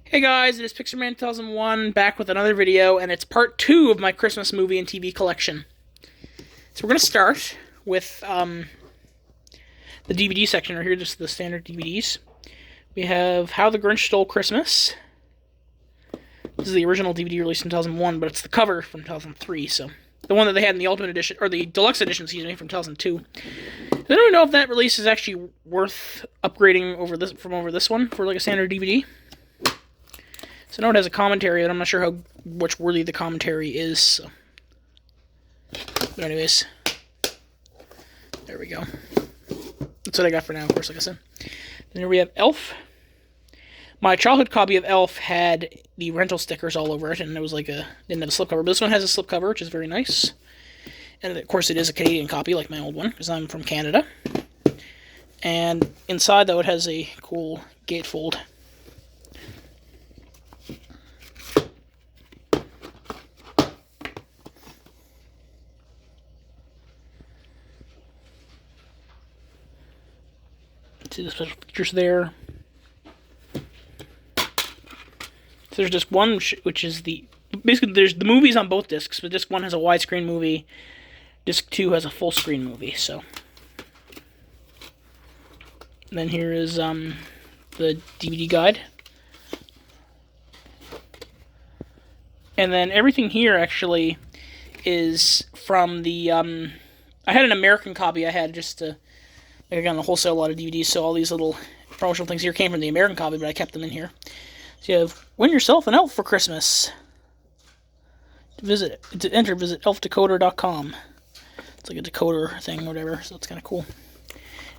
Hey guys, it is Pixarman 2001 back with another video, and it's part 2 of my Christmas movie and TV collection. So we're going to start with the DVD section right here, just the standard DVDs. We have How the Grinch Stole Christmas. This is the original DVD released in 2001, but it's the cover from 2003, so the one that they had in the Ultimate Edition, or the Deluxe Edition, excuse me, from 2002. I don't even know if that release is actually worth upgrading over this one for like a standard DVD. So I know it has a commentary, but I'm not sure how much worthy the commentary is. So. But anyways, there we go. That's what I got for now, of course, like I said. Then here we have Elf. My childhood copy of Elf had the rental stickers all over it, and it was like didn't have a slipcover. But this one has a slipcover, which is very nice. And of course, it is a Canadian copy, like my old one, because I'm from Canada. And inside, though, it has a cool gatefold. See the special features there. So there's disc 1, which is basically there's the movies on both discs, but disc 1 has a widescreen movie, disc 2 has a full screen movie. So and then here is the DVD guide, and then everything here actually is from the I had an American copy I had just to. I got on the wholesale a lot of DVDs, so all these little promotional things here came from the American copy, but I kept them in here. So you have Win Yourself an Elf for Christmas. To enter, visit elfdecoder.com. It's like a decoder thing or whatever, so it's kind of cool.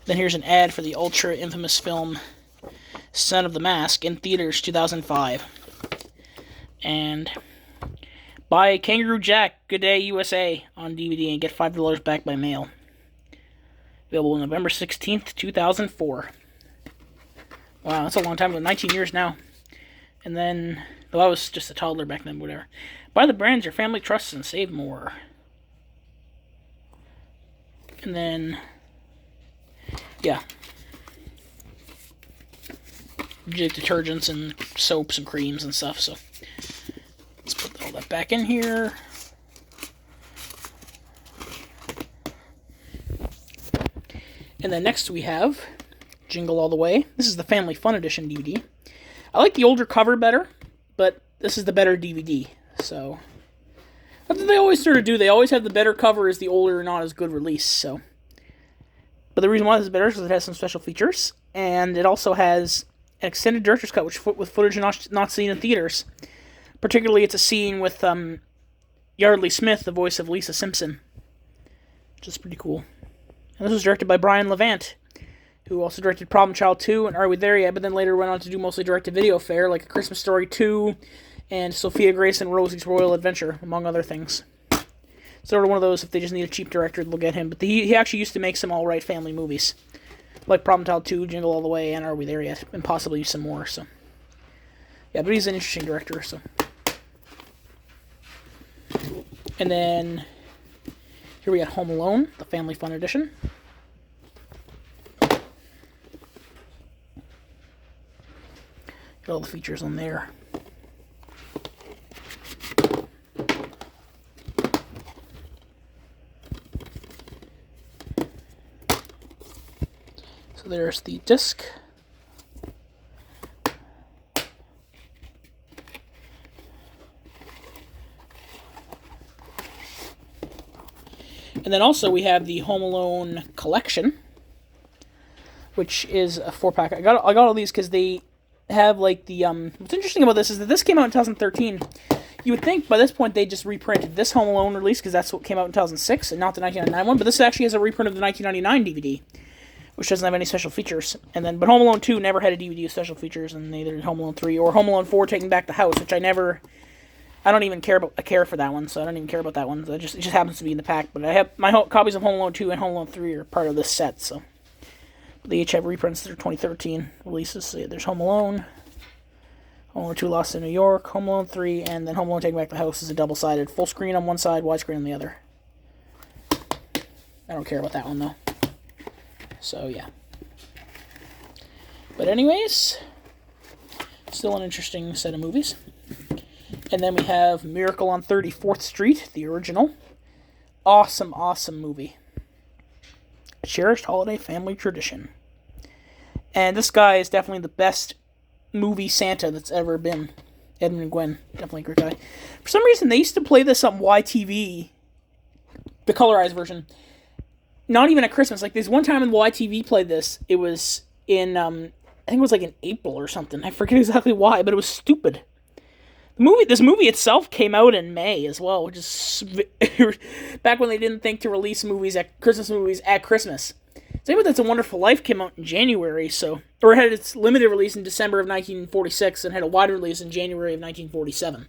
Then here's an ad for the ultra infamous film Son of the Mask in theaters 2005. And buy Kangaroo Jack, Good Day USA on DVD and get $5 back by mail. Available November 16th, 2004. Wow, that's a long time ago. 19 years now. And then, well, I was just a toddler back then, whatever. Buy the brands your family trusts and save more. And then, yeah. Detergents and soaps and creams and stuff, so. Let's put all that back in here. And then next we have Jingle All the Way. This is the Family Fun Edition DVD. I like the older cover better, but this is the better DVD. So that's what they always sort of do. They always have the better cover as the older, not as good release. So, but the reason why this is better is because it has some special features, and it also has an extended director's cut, with footage not seen in theaters. Particularly, it's a scene with Yardley Smith, the voice of Lisa Simpson, which is pretty cool. And this was directed by Brian Levant, who also directed Problem Child 2 and Are We There Yet?, but then later went on to do mostly direct-to-video fare, like A Christmas Story 2 and Sophia Grace and Rosie's Royal Adventure, among other things. Sort of one of those, if they just need a cheap director, they'll get him. But he actually used to make some alright family movies, like Problem Child 2, Jingle All the Way, and Are We There Yet?, and possibly some more. So, yeah, but he's an interesting director. So, and then here we got Home Alone, the Family Fun Edition. Got all the features on there. So there's the disc. And then also we have the Home Alone collection, which is a 4-pack. I got all these because they have like the what's interesting about this is that this came out in 2013. You would think by this point they just reprinted this Home Alone release because that's what came out in 2006 and not the 1999 one. But this actually has a reprint of the 1999 DVD, which doesn't have any special features. And then, but Home Alone 2 never had a DVD with special features, and neither did Home Alone 3 or Home Alone 4 Taking Back the House, which I don't even care for that one, so I don't even care about that one. It just happens to be in the pack. But I have my copies of Home Alone 2 and Home Alone 3 are part of this set, so. But they each have reprints. They're 2013 releases. So yeah, there's Home Alone 2 Lost in New York, Home Alone 3, and then Home Alone Taking Back the House is a double-sided. Full screen on one side, widescreen on the other. I don't care about that one, though. So, yeah. But anyways, Still an interesting set of movies. And then we have Miracle on 34th Street, the original. Awesome, awesome movie. Cherished holiday family tradition. And this guy is definitely the best movie Santa that's ever been. Edmund Gwen, definitely a great guy. For some reason, they used to play this on YTV, the colorized version. Not even at Christmas. Like, there's one time when YTV played this. It was in, I think it was like in April or something. I forget exactly why, but it was stupid. This movie itself came out in May as well, which is back when they didn't think to release Christmas movies at Christmas. Same with It's a Wonderful Life came out in January, or it had its limited release in December of 1946 and had a wide release in January of 1947.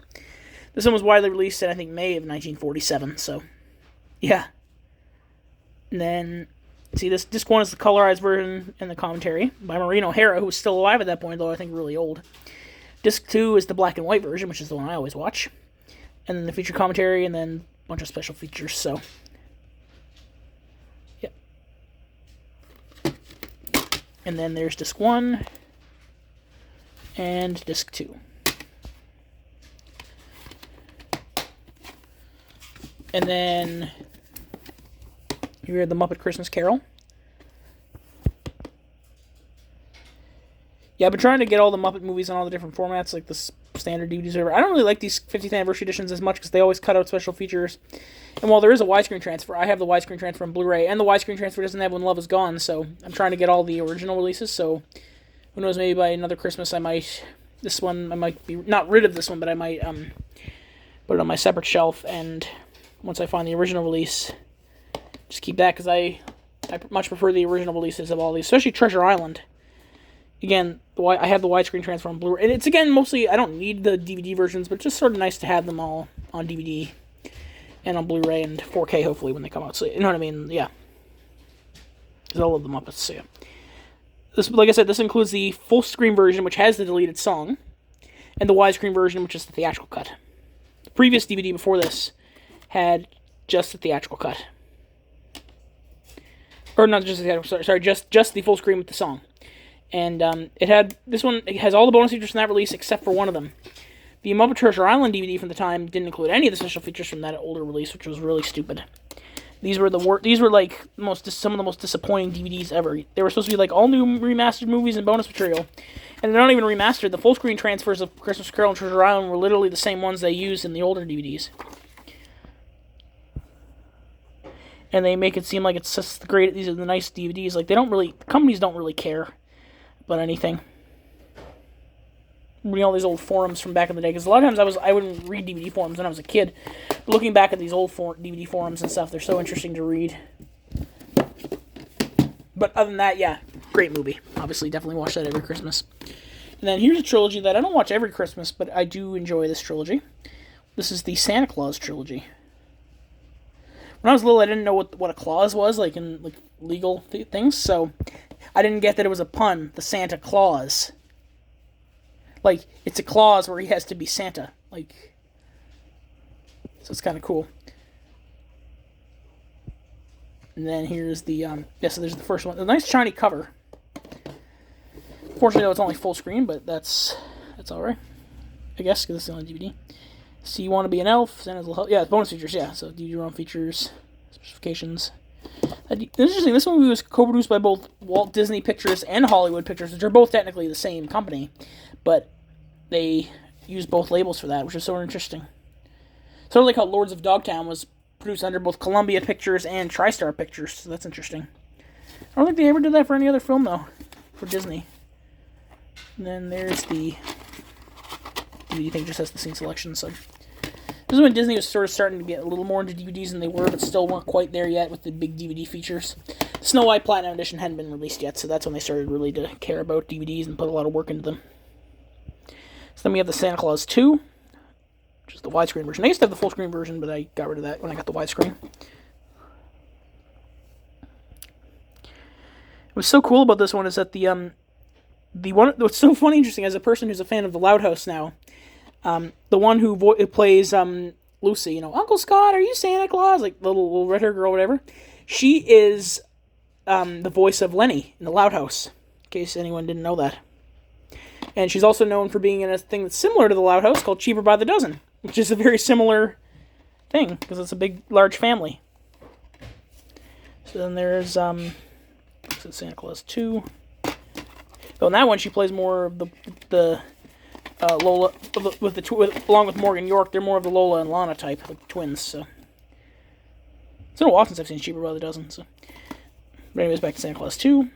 This one was widely released in, I think, May of 1947, so, yeah. And then, see, this disc 1 is the colorized version and the commentary by Maureen O'Hara, who was still alive at that point, though I think really old. Disc 2 is the black and white version, which is the one I always watch. And then the feature commentary, and then a bunch of special features, so. Yep. And then there's disc 1 and disc 2. And then here are the Muppet Christmas Carol. Yeah, I've been trying to get all the Muppet movies on all the different formats, like the standard DVDs or whatever. I don't really like these 50th anniversary editions as much because they always cut out special features. And while there is a widescreen transfer, I have the widescrreen transfer on Blu-ray, and the widescreen transfer doesn't have When Love Is Gone, so I'm trying to get all the original releases, so who knows, maybe by another Christmas I might be, not rid of this one, but I might put it on my separate shelf, and once I find the original release, just keep that, because I much prefer the original releases of all these, especially Treasure Island. Again, I have the widescreen transfer on Blu-ray. And it's, again, mostly, I don't need the DVD versions, but it's just sort of nice to have them all on DVD and on Blu-ray and 4K, hopefully, when they come out. So, you know what I mean? Yeah. Because I love the Muppets, so yeah. This, like I said, this includes the full-screen version, which has the deleted song, and the widescreen version, which is the theatrical cut. The previous DVD before this had just the theatrical cut. Or not just the theatrical, sorry, just the full screen with the song. And it has all the bonus features from that release except for one of them. The Muppet Treasure Island DVD from the time didn't include any of the special features from that older release, which was really stupid. These were like some of the most disappointing DVDs ever. They were supposed to be like all new remastered movies and bonus material, and they're not even remastered. The full screen transfers of Christmas Carol and Treasure Island were literally the same ones they used in the older DVDs. And they make it seem like it's just great. These are the nice DVDs. Like companies don't really care about anything. Reading all these old forums from back in the day, because a lot of times I wouldn't read DVD forums when I was a kid. But looking back at these old DVD forums and stuff, they're so interesting to read. But other than that, yeah, great movie. Obviously, definitely watch that every Christmas. And then here's a trilogy that I don't watch every Christmas, but I do enjoy this trilogy. This is the Santa Claus trilogy. When I was little, I didn't know what a clause was, like in like legal things, so I didn't get that it was a pun, the Santa Claus. Like, it's a clause where he has to be Santa. Like, so it's kind of cool. And then here's the, so there's the first one. A nice shiny cover. Fortunately, though, it's only full screen, but that's alright. I guess, because it's the only DVD. So you want to be an elf, Santa's little help. Yeah, bonus features, yeah. So do your own features, specifications. Interesting, this movie was co-produced by both Walt Disney Pictures and Hollywood Pictures, which are both technically the same company, but they use both labels for that, which is so interesting. Sort of like how Lords of Dogtown was produced under both Columbia Pictures and TriStar Pictures, so that's interesting. I don't think they ever did that for any other film, though, for Disney. And then there's the DVD thing, just has the scene selection, so this is when Disney was sort of starting to get a little more into DVDs than they were, but still weren't quite there yet with the big DVD features. Snow White Platinum Edition hadn't been released yet, so that's when they started really to care about DVDs and put a lot of work into them. So then we have the Santa Claus 2, which is the widescreen version. I used to have the full screen version, but I got rid of that when I got the widescreen. What's so cool about this one is that the one. What's so funny, interesting, as a person who's a fan of the Loud House now, the one who plays Lucy, Uncle Scott, are you Santa Claus? Like the little red-haired girl, whatever. She is the voice of Lenny in the Loud House, in case anyone didn't know that. And she's also known for being in a thing that's similar to The Loud House called Cheaper by the Dozen, which is a very similar thing, because it's a big, large family. So then there's, Santa Claus 2. But in that one, she plays more of the Lola, along with Morgan York, they're more of the Lola and Lana type, like twins, so. It's been a while since I've seen Cheaper by the Dozen, so. But anyways, back to Santa Claus 2.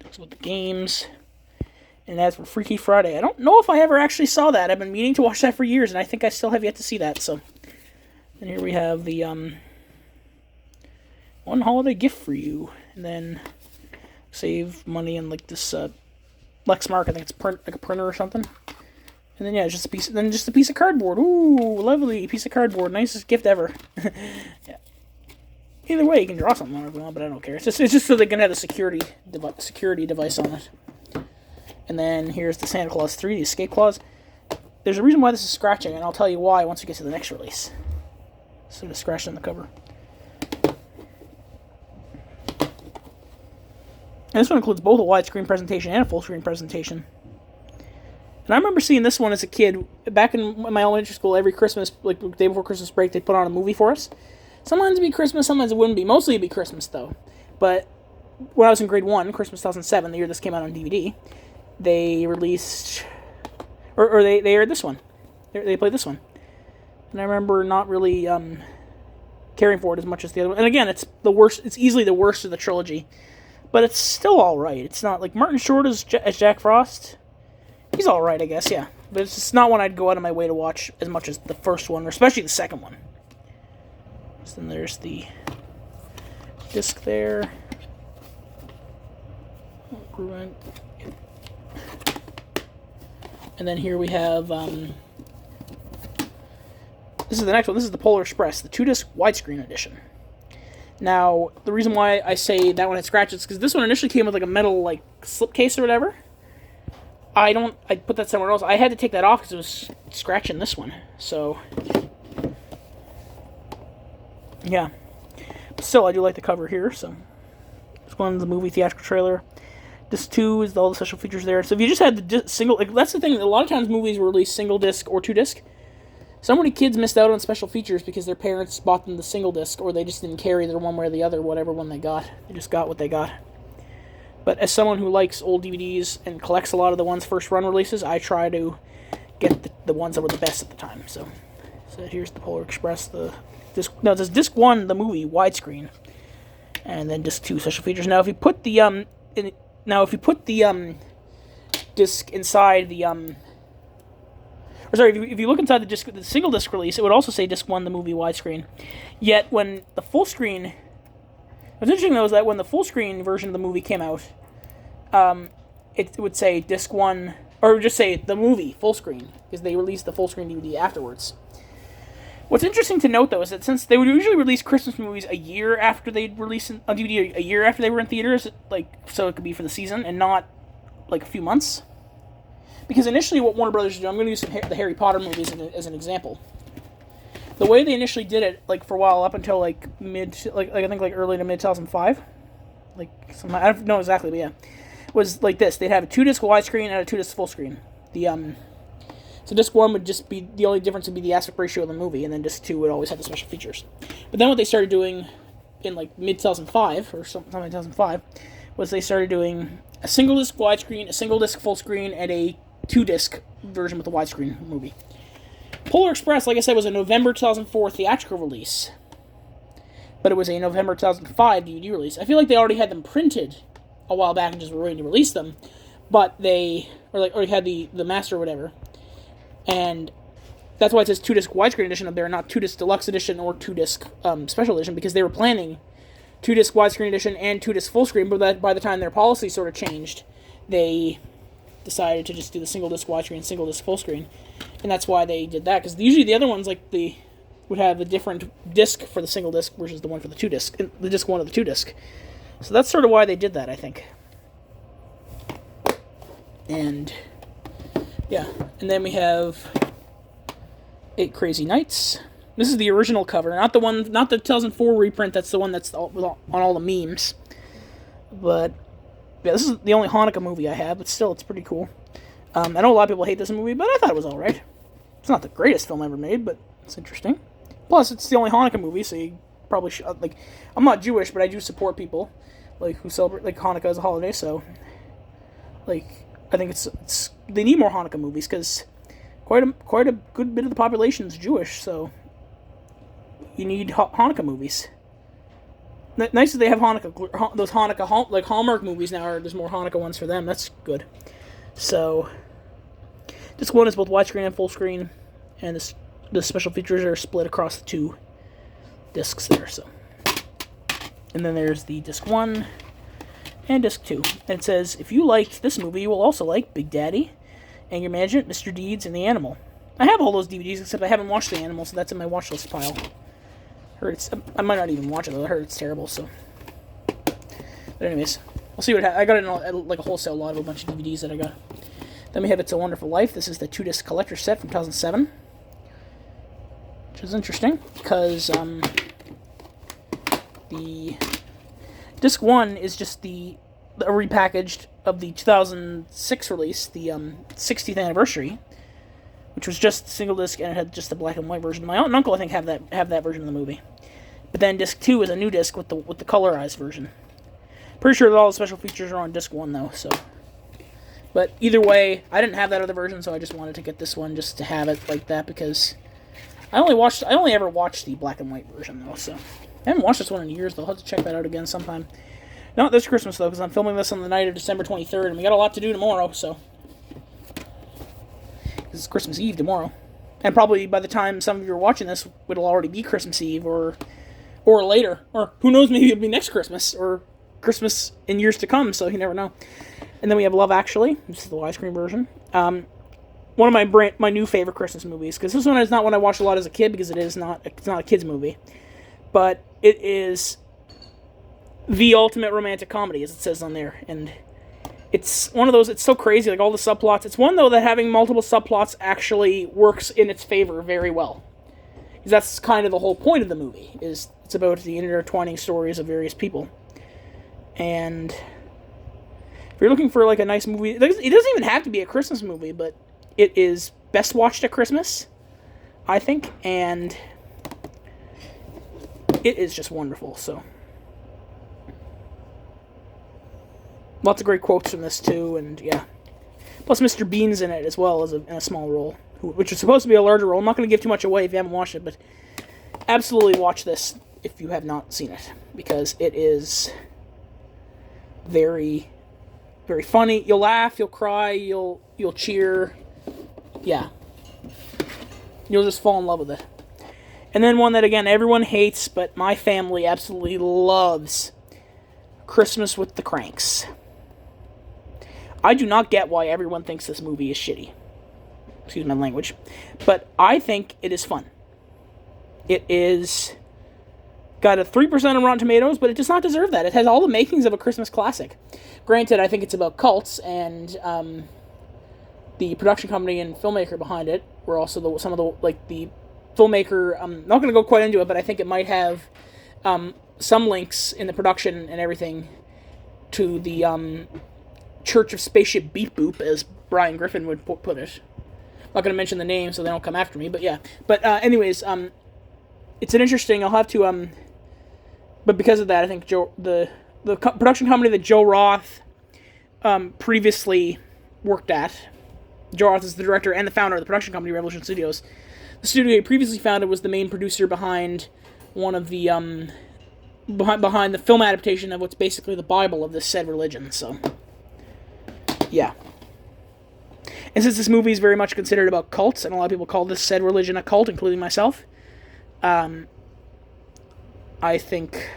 Talks about the games. And that's for Freaky Friday. I don't know if I ever actually saw that. I've been meaning to watch that for years, and I think I still have yet to see that, so. And here we have the, one holiday gift for you. And then save money in, like, this, Lexmark. I think it's like a printer or something. And then, yeah, it's just a piece of cardboard. Ooh, lovely piece of cardboard. Nicest gift ever. Yeah. Either way, you can draw something on it if you want, but I don't care. It's just so they can have the security device on it. And then here's the Santa Claus 3, the escape clause. There's a reason why this is scratching, and I'll tell you why once we get to the next release. Instead of scratching the cover. And this one includes both a widescreen presentation and a full screen presentation. And I remember seeing this one as a kid. Back in my elementary school, every Christmas, like the day before Christmas break, they'd put on a movie for us. Sometimes it'd be Christmas, sometimes it wouldn't be. Mostly it'd be Christmas, though. But when I was in grade 1, Christmas 2007, the year this came out on DVD, they released... Or they aired this one. They played this one. And I remember not really caring for it as much as the other one. And again, it's the worst. It's easily the worst of the trilogy. But it's still alright. It's not like Martin Short as Jack Frost. He's alright, I guess, yeah. But it's just not one I'd go out of my way to watch as much as the first one, or especially the second one. So then there's the disc there. And then here we have, this is the next one. This is the Polar Express, the 2-disc widescreen edition. Now, the reason why I say that one had scratches is because this one initially came with like a metal like slipcase or whatever. I put that somewhere else. I had to take that off because it was scratching this one. So, yeah. But still, I do like the cover here. So, this one's the movie theatrical trailer. Disc 2 is all the special features there. So if you just had the single, like that's the thing. A lot of times movies were released single disc or 2-disc. So many kids missed out on special features because their parents bought them the single disc, or they just didn't carry their one way or the other, whatever one they got. They just got what they got. But as someone who likes old DVDs and collects a lot of the ones first run releases, I try to get the ones that were the best at the time. So here's the Polar Express. It says disc 1, the movie widescreen, and then disc 2, special features. Now if you put the disc inside the if you look inside the disc, the single disc release, it would also say disc 1, the movie widescreen. Yet when the full screen, what's interesting though is that when the full screen version of the movie came out, it would say disc 1, or just say the movie full screen, because they released the full screen DVD afterwards. What's interesting to note though is that since they would usually release Christmas movies a year after they'd release on DVD, a year after they were in theaters, like so it could be for the season and not like a few months. Because initially what Warner Brothers did, I'm going to use the Harry Potter movies as an example. The way they initially did it, like for a while up until like I think early to mid 2005, like I don't know exactly, but yeah, was like this. They'd have a 2-disc widescreen and a 2-disc full screen. So disc 1 would just be, the only difference would be the aspect ratio of the movie, and then disc 2 would always have the special features. But then what they started doing in like mid 2005 or sometime in 2005 was they started doing a single disc widescreen, a single disc full screen, and a 2-disc version with the widescreen movie. Polar Express, like I said, was a November 2004 theatrical release, but it was a November 2005 DVD release. I feel like they already had them printed a while back and just were waiting to release them, but they already had the master or whatever, and that's why it says 2-disc widescreen edition up there, not 2-disc deluxe edition or 2-disc special edition, because they were planning 2-disc widescreen edition and 2-disc full screen, but by the time their policy sort of changed, they decided to just do the single disc widescreen, single disc full screen, and that's why they did that. Because usually the other ones, like would have a different disc for the single disc versus the one for the 2-disc, the disc 1 of the 2-disc. So that's sort of why they did that, I think. And yeah, and then we have 8 Crazy Nights. This is the original cover, not the 2004 reprint. That's the one that's on all the memes. But yeah, this is the only Hanukkah movie I have, but still, it's pretty cool. I know a lot of people hate this movie, but I thought it was alright. It's not the greatest film ever made, but it's interesting. Plus, it's the only Hanukkah movie, so you probably should, like, I'm not Jewish, but I do support people, like, who celebrate, like, Hanukkah as a holiday, so, like, I think it's they need more Hanukkah movies, because quite a good bit of the population is Jewish, so you need Hanukkah movies. Nice that they have Hanukkah, those Hanukkah, like, Hallmark movies now, or there's more Hanukkah ones for them, that's good. So, disc 1 is both widescreen and full screen, and the special features are split across the 2 discs there, so. And then there's the disc 1 and disc 2. And it says, if you liked this movie, you will also like Big Daddy, Anger Management, Mr. Deeds, and The Animal. I have all those DVDs, except I haven't watched The Animal, so that's in my watch list pile. I might not even watch it, though. I heard it's terrible, so. But anyways, we'll see what happens. I got it in like a wholesale lot of a bunch of DVDs that I got. Then we have It's a Wonderful Life. This is the 2-disc collector set from 2007. Which is interesting, because the disc 1 is just a repackaged of the 2006 release, the 60th anniversary, which was just single disc, and it had just the black and white version. My aunt and uncle, I think, have that version of the movie. But then disc 2 is a new disc with the colorized version. Pretty sure that all the special features are on disc 1, though, so. But either way, I didn't have that other version, so I just wanted to get this one just to have it like that, because I only ever watched the black and white version, though, so. I haven't watched this one in years, though. I'll have to check that out again sometime. Not this Christmas, though, because I'm filming this on the night of December 23rd, and we got a lot to do tomorrow, so. Because it's Christmas Eve tomorrow. And probably by the time some of you are watching this, it'll already be Christmas Eve, or later. Or who knows, maybe it'll be next Christmas, or Christmas in years to come, so you never know. And then we have Love Actually. This is the widescreen version. One of my new favorite Christmas movies, because this one is not one I watched a lot as a kid, because it's not a kid's movie. But it is the ultimate romantic comedy, as it says on there. And it's one of those, it's so crazy, like all the subplots. It's one, though, that having multiple subplots actually works in its favor very well. Because that's kind of the whole point of the movie, is it's about the intertwining stories of various people. And if you're looking for, like, a nice movie, it doesn't even have to be a Christmas movie, but it is best watched at Christmas, I think, and it is just wonderful, so. Lots of great quotes from this, too, and, yeah. Plus, Mr. Bean's in it, as well, as in a small role, which is supposed to be a larger role. I'm not going to give too much away if you haven't watched it, but absolutely watch this if you have not seen it, because it is very, very funny. You'll laugh, you'll cry, you'll cheer. Yeah. You'll just fall in love with it. And then one that, again, everyone hates, but my family absolutely loves. Christmas with the Cranks. I do not get why everyone thinks this movie is shitty. Excuse my language. But I think it is fun. It is got a 3% on Rotten Tomatoes, but it does not deserve that. It has all the makings of a Christmas classic. Granted, I think it's about cults, and the production company and filmmaker behind it were also the filmmaker. I'm not going to go quite into it, but I think it might have some links in the production and everything to the Church of Spaceship Beep Boop, as Brian Griffin would put it. I'm not going to mention the name so they don't come after me, but yeah. But anyways, it's an interesting. I'll have to but because of that, I think the production company that Joe Roth previously worked at. Joe Roth is the director and the founder of the production company, Revolution Studios. The studio he previously founded was the main producer behind one of the behind the film adaptation of what's basically the Bible of this said religion. So, yeah. And since this movie is very much considered about cults, and a lot of people call this said religion a cult, including myself, I think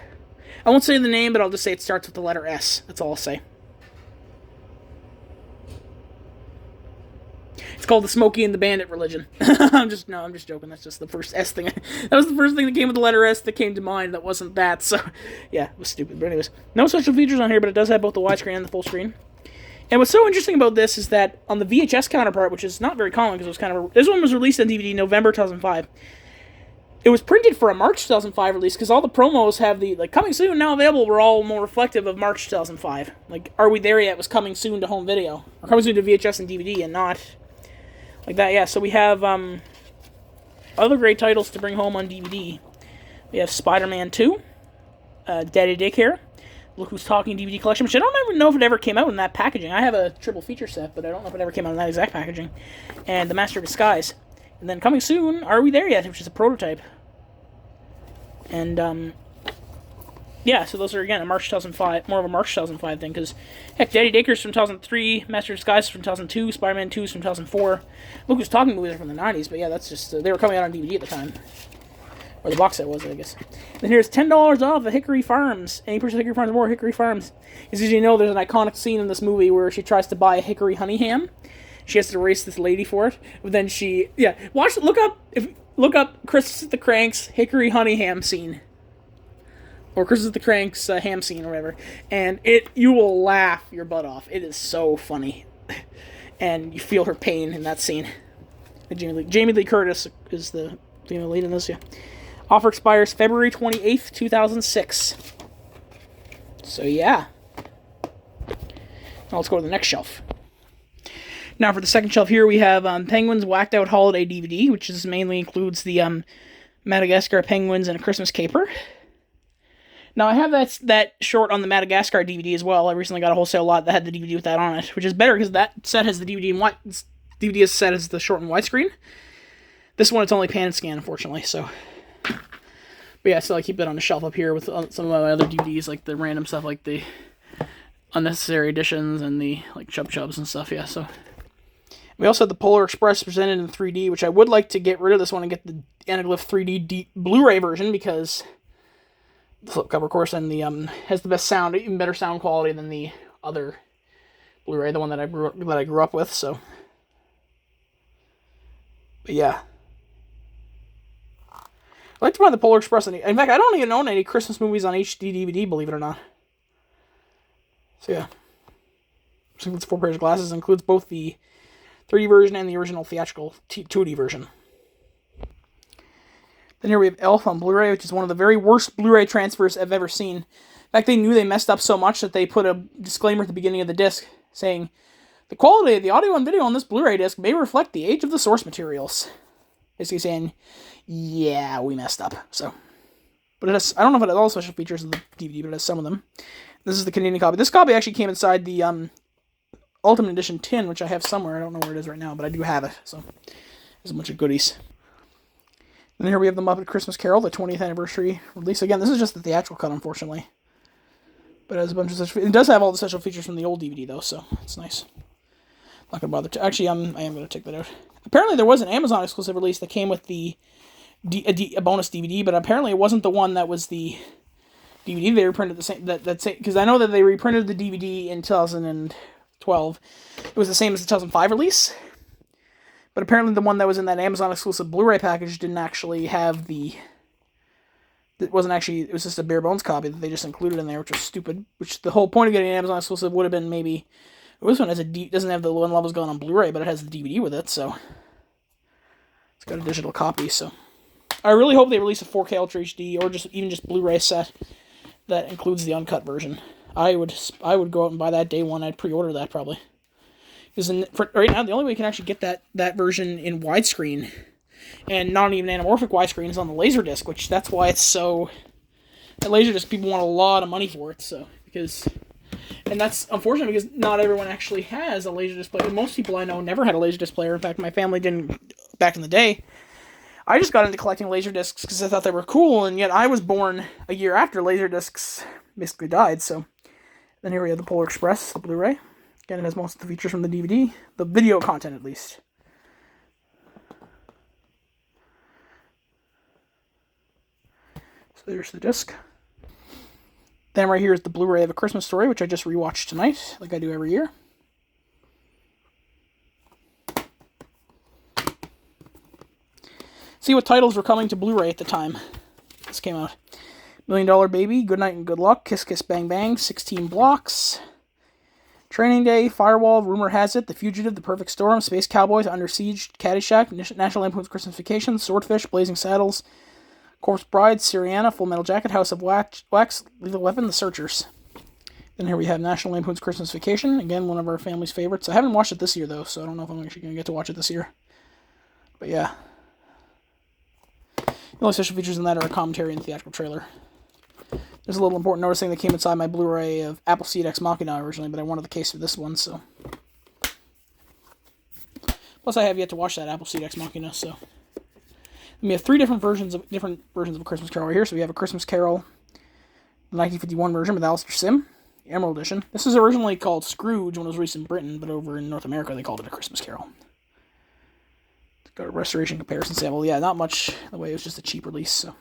I won't say the name, but I'll just say it starts with the letter S. That's all I'll say. It's called the Smokey and the Bandit religion. I'm just joking. That's just the first S thing. That was the first thing that came with the letter S that came to mind. That wasn't that. So, yeah, it was stupid. But anyways, no special features on here, but it does have both the widescreen and the full screen. And what's so interesting about this is that on the VHS counterpart, which is not very common because it was this one was released on DVD November 2005. it was printed for a March 2005 release because all the promos have the like coming soon, now available, were all more reflective of March 2005. Like Are We There Yet was coming soon to home video, or coming soon to VHS and DVD, and not like that. Yeah, so we have other great titles to bring home on DVD. We have Spider-Man 2, Daddy Daycare, Look Who's Talking DVD collection, which I don't ever know if it ever came out in that packaging. I have a triple feature set, but I don't know if it ever came out in that exact packaging. And The Master of Disguise. And then coming soon, Are We There Yet, which is a prototype. And, yeah, so those are, again, a March 2005, more of a March 2005 thing, because, heck, Daddy Daycare's from 2003, Master of Disguise is from 2002, Spider-Man 2 is from 2004. Look Who's Talking movies are from the 90s, but yeah, that's just, they were coming out on DVD at the time. Or the box set was, I guess. Then here's $10 off at Hickory Farms. Any purchase Hickory Farms or more, Hickory Farms. As you know, there's an iconic scene in this movie where she tries to buy a hickory honey ham. She has to race this lady for it. But then she, yeah, look up Christmas at the Cranks hickory honey ham scene. Or Christmas at the Cranks ham scene or whatever. And you will laugh your butt off. It is so funny. And you feel her pain in that scene. Jamie Lee Curtis is the female lead in this, yeah. Offer expires February 28th, 2006. So, yeah. Now let's go to the next shelf. Now, for the second shelf here, we have Penguins Whacked Out Holiday DVD, which mainly includes the Madagascar Penguins and a Christmas Caper. Now, I have that short on the Madagascar DVD as well. I recently got a wholesale lot that had the DVD with that on it, which is better because that set has the DVD set as the short and widescreen. This one, it's only pan and scan, unfortunately, so... But yeah, so I keep that on the shelf up here with some of my other DVDs, like the random stuff, like the unnecessary editions and the like Chub Chubs and stuff. Yeah, so we also had the Polar Express presented in 3D, which I would like to get rid of this one and get the Anaglyph 3D Blu-ray version because the slipcover, of course, and the has the best sound, even better sound quality than the other Blu-ray, the one that I grew up with. So, but yeah. I like to buy the Polar Express. In fact, I don't even own any Christmas movies on HD DVD, believe it or not. So, yeah. Which includes 4 pairs of glasses. Includes both the 3D version and the original theatrical 2D version. Then here we have Elf on Blu-ray, which is one of the very worst Blu-ray transfers I've ever seen. In fact, they knew they messed up so much that they put a disclaimer at the beginning of the disc saying, the quality of the audio and video on this Blu-ray disc may reflect the age of the source materials. Basically saying, yeah, we messed up. So, but it has, I don't know if it has all the special features of the DVD, but it has some of them. This is the Canadian copy. This copy actually came inside the Ultimate Edition tin, which I have somewhere. I don't know where it is right now, but I do have it. So, there's a bunch of goodies. And then here we have the Muppet Christmas Carol, the 20th anniversary release. Again, this is just the theatrical cut, unfortunately. But it has a bunch of special. It does have all the special features from the old DVD, though, so it's nice. Not gonna bother to. Actually, I am gonna take that out. Apparently, there was an Amazon exclusive release that came with a bonus DVD, but apparently it wasn't the one that was the DVD. They reprinted the same because I know that they reprinted the DVD in 2012. It was the same as the 2005 release, but apparently the one that was in that Amazon exclusive Blu-ray package didn't actually have the. It wasn't actually. It was just a bare bones copy that they just included in there, which was stupid. Which the whole point of getting an Amazon exclusive would have been maybe. This one doesn't have the one levels going on Blu-ray, but it has the DVD with it, so it's got a digital copy. So I really hope they release a 4K Ultra HD or even just Blu-ray set that includes the uncut version. I would go out and buy that day one. I'd pre-order that probably because right now the only way you can actually get that version in widescreen and not even anamorphic widescreen is on the Laserdisc, which that's why it's so. At Laserdisc, people want a lot of money for it, so and that's unfortunate because not everyone actually has a Laserdisc player. Most people I know never had a Laserdisc player. In fact, my family didn't back in the day. I just got into collecting Laserdiscs because I thought they were cool, and yet I was born a year after Laserdiscs basically died. So then here we have the Polar Express, the Blu-ray. Again, it has most of the features from the DVD, the video content at least. So there's the disc. Then right here is the Blu-ray of A Christmas Story, which I just rewatched tonight, like I do every year. See what titles were coming to Blu-ray at the time this came out. $1 Million Baby, Good Night and Good Luck, Kiss Kiss Bang Bang, 16 Blocks, Training Day, Firewall, Rumor Has It, The Fugitive, The Perfect Storm, Space Cowboys, Under Siege, Caddyshack, National Lampoon's Christmas Vacation, Swordfish, Blazing Saddles, Corpse Bride, Syriana, Full Metal Jacket, House of Wax, Lethal Weapon, The Searchers. Then here we have National Lampoon's Christmas Vacation. Again, one of our family's favorites. I haven't watched it this year, though, so I don't know if I'm actually going to get to watch it this year. But yeah. The only special features in that are a commentary and theatrical trailer. There's a little important noticing that came inside my Blu-ray of Appleseed Ex Machina originally, but I wanted the case for this one, so. Plus, I have yet to watch that Appleseed Ex Machina, so. And we have three different versions of A Christmas Carol right here. So we have A Christmas Carol, the 1951 version with Alistair Sim, the Emerald Edition. This is originally called Scrooge when it was released in Britain, but over in North America they called it A Christmas Carol. Let's go to restoration comparison sample. Yeah, not much in the way. It was just a cheap release, so.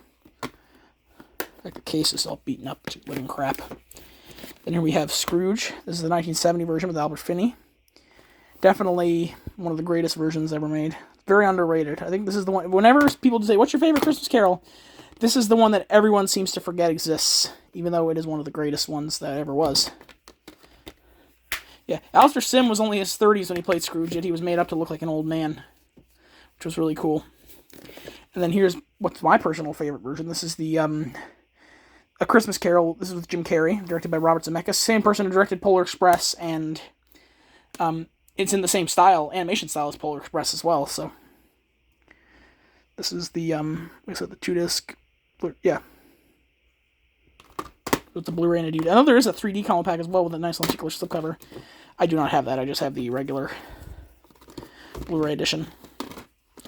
Like the case is all beaten up to living crap. Then here we have Scrooge. This is the 1970 version with Albert Finney. Definitely one of the greatest versions ever made. Very underrated. I think this is the one. Whenever people say, "What's your favorite Christmas Carol?" This is the one that everyone seems to forget exists, even though it is one of the greatest ones that ever was. Yeah, Alistair Sim was only in his 30s when he played Scrooge, yet he was made up to look like an old man, which was really cool. And then here's what's my personal favorite version. This is the A Christmas Carol. This is with Jim Carrey, directed by Robert Zemeckis. Same person who directed Polar Express, and it's in the same style, animation style as Polar Express as well. So this is the like I said, the 2-disc. Yeah, with the Blu-ray and a DVD. I know there is a 3D column pack as well with a nice lenticular slipcover. I do not have that. I just have the regular Blu-ray edition.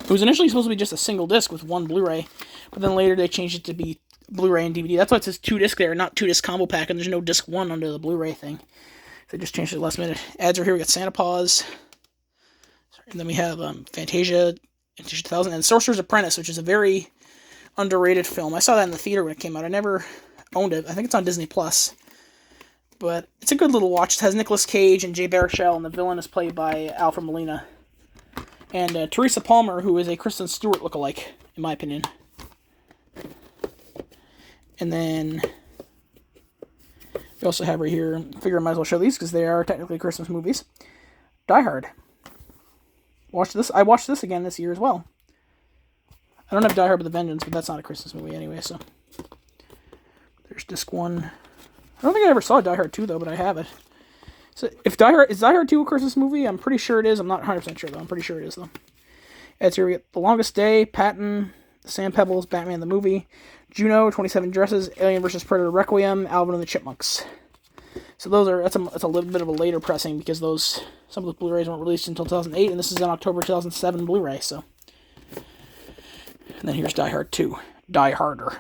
It was initially supposed to be just a single disc with one Blu-ray, but then later they changed it to be Blu-ray and DVD. That's why it says 2-disc there, not 2-disc combo pack, and there's no disc 1 under the Blu-ray thing. They just changed it last minute. Ads are here. We got Santa Paws. And then we have Fantasia 2000 and Sorcerer's Apprentice, which is a very underrated film. I saw that in the theater when it came out. I never owned it. I think it's on Disney Plus. But it's a good little watch. It has Nicolas Cage and Jay Baruchel, and the villain is played by Alfred Molina. And Teresa Palmer, who is a Kristen Stewart lookalike, in my opinion. And then we also have right here, I figure I might as well show these because they are technically Christmas movies. Die Hard. Watch this. I watched this again this year as well. I don't have Die Hard with a Vengeance, but that's not a Christmas movie anyway, so. There's disc 1. I don't think I ever saw Die Hard 2, though, but I have it. So, is Die Hard 2 a Christmas movie? I'm pretty sure it is. I'm not 100% sure, though. I'm pretty sure it is, though. As here we get The Longest Day, Patton, Sand Pebbles, Batman the Movie, Juno, 27 Dresses, Alien vs. Predator Requiem, Alvin and the Chipmunks. So that's a little bit of a later pressing because some of the Blu-rays weren't released until 2008, and this is an October 2007 Blu-ray, so. And then here's Die Hard 2, Die Harder.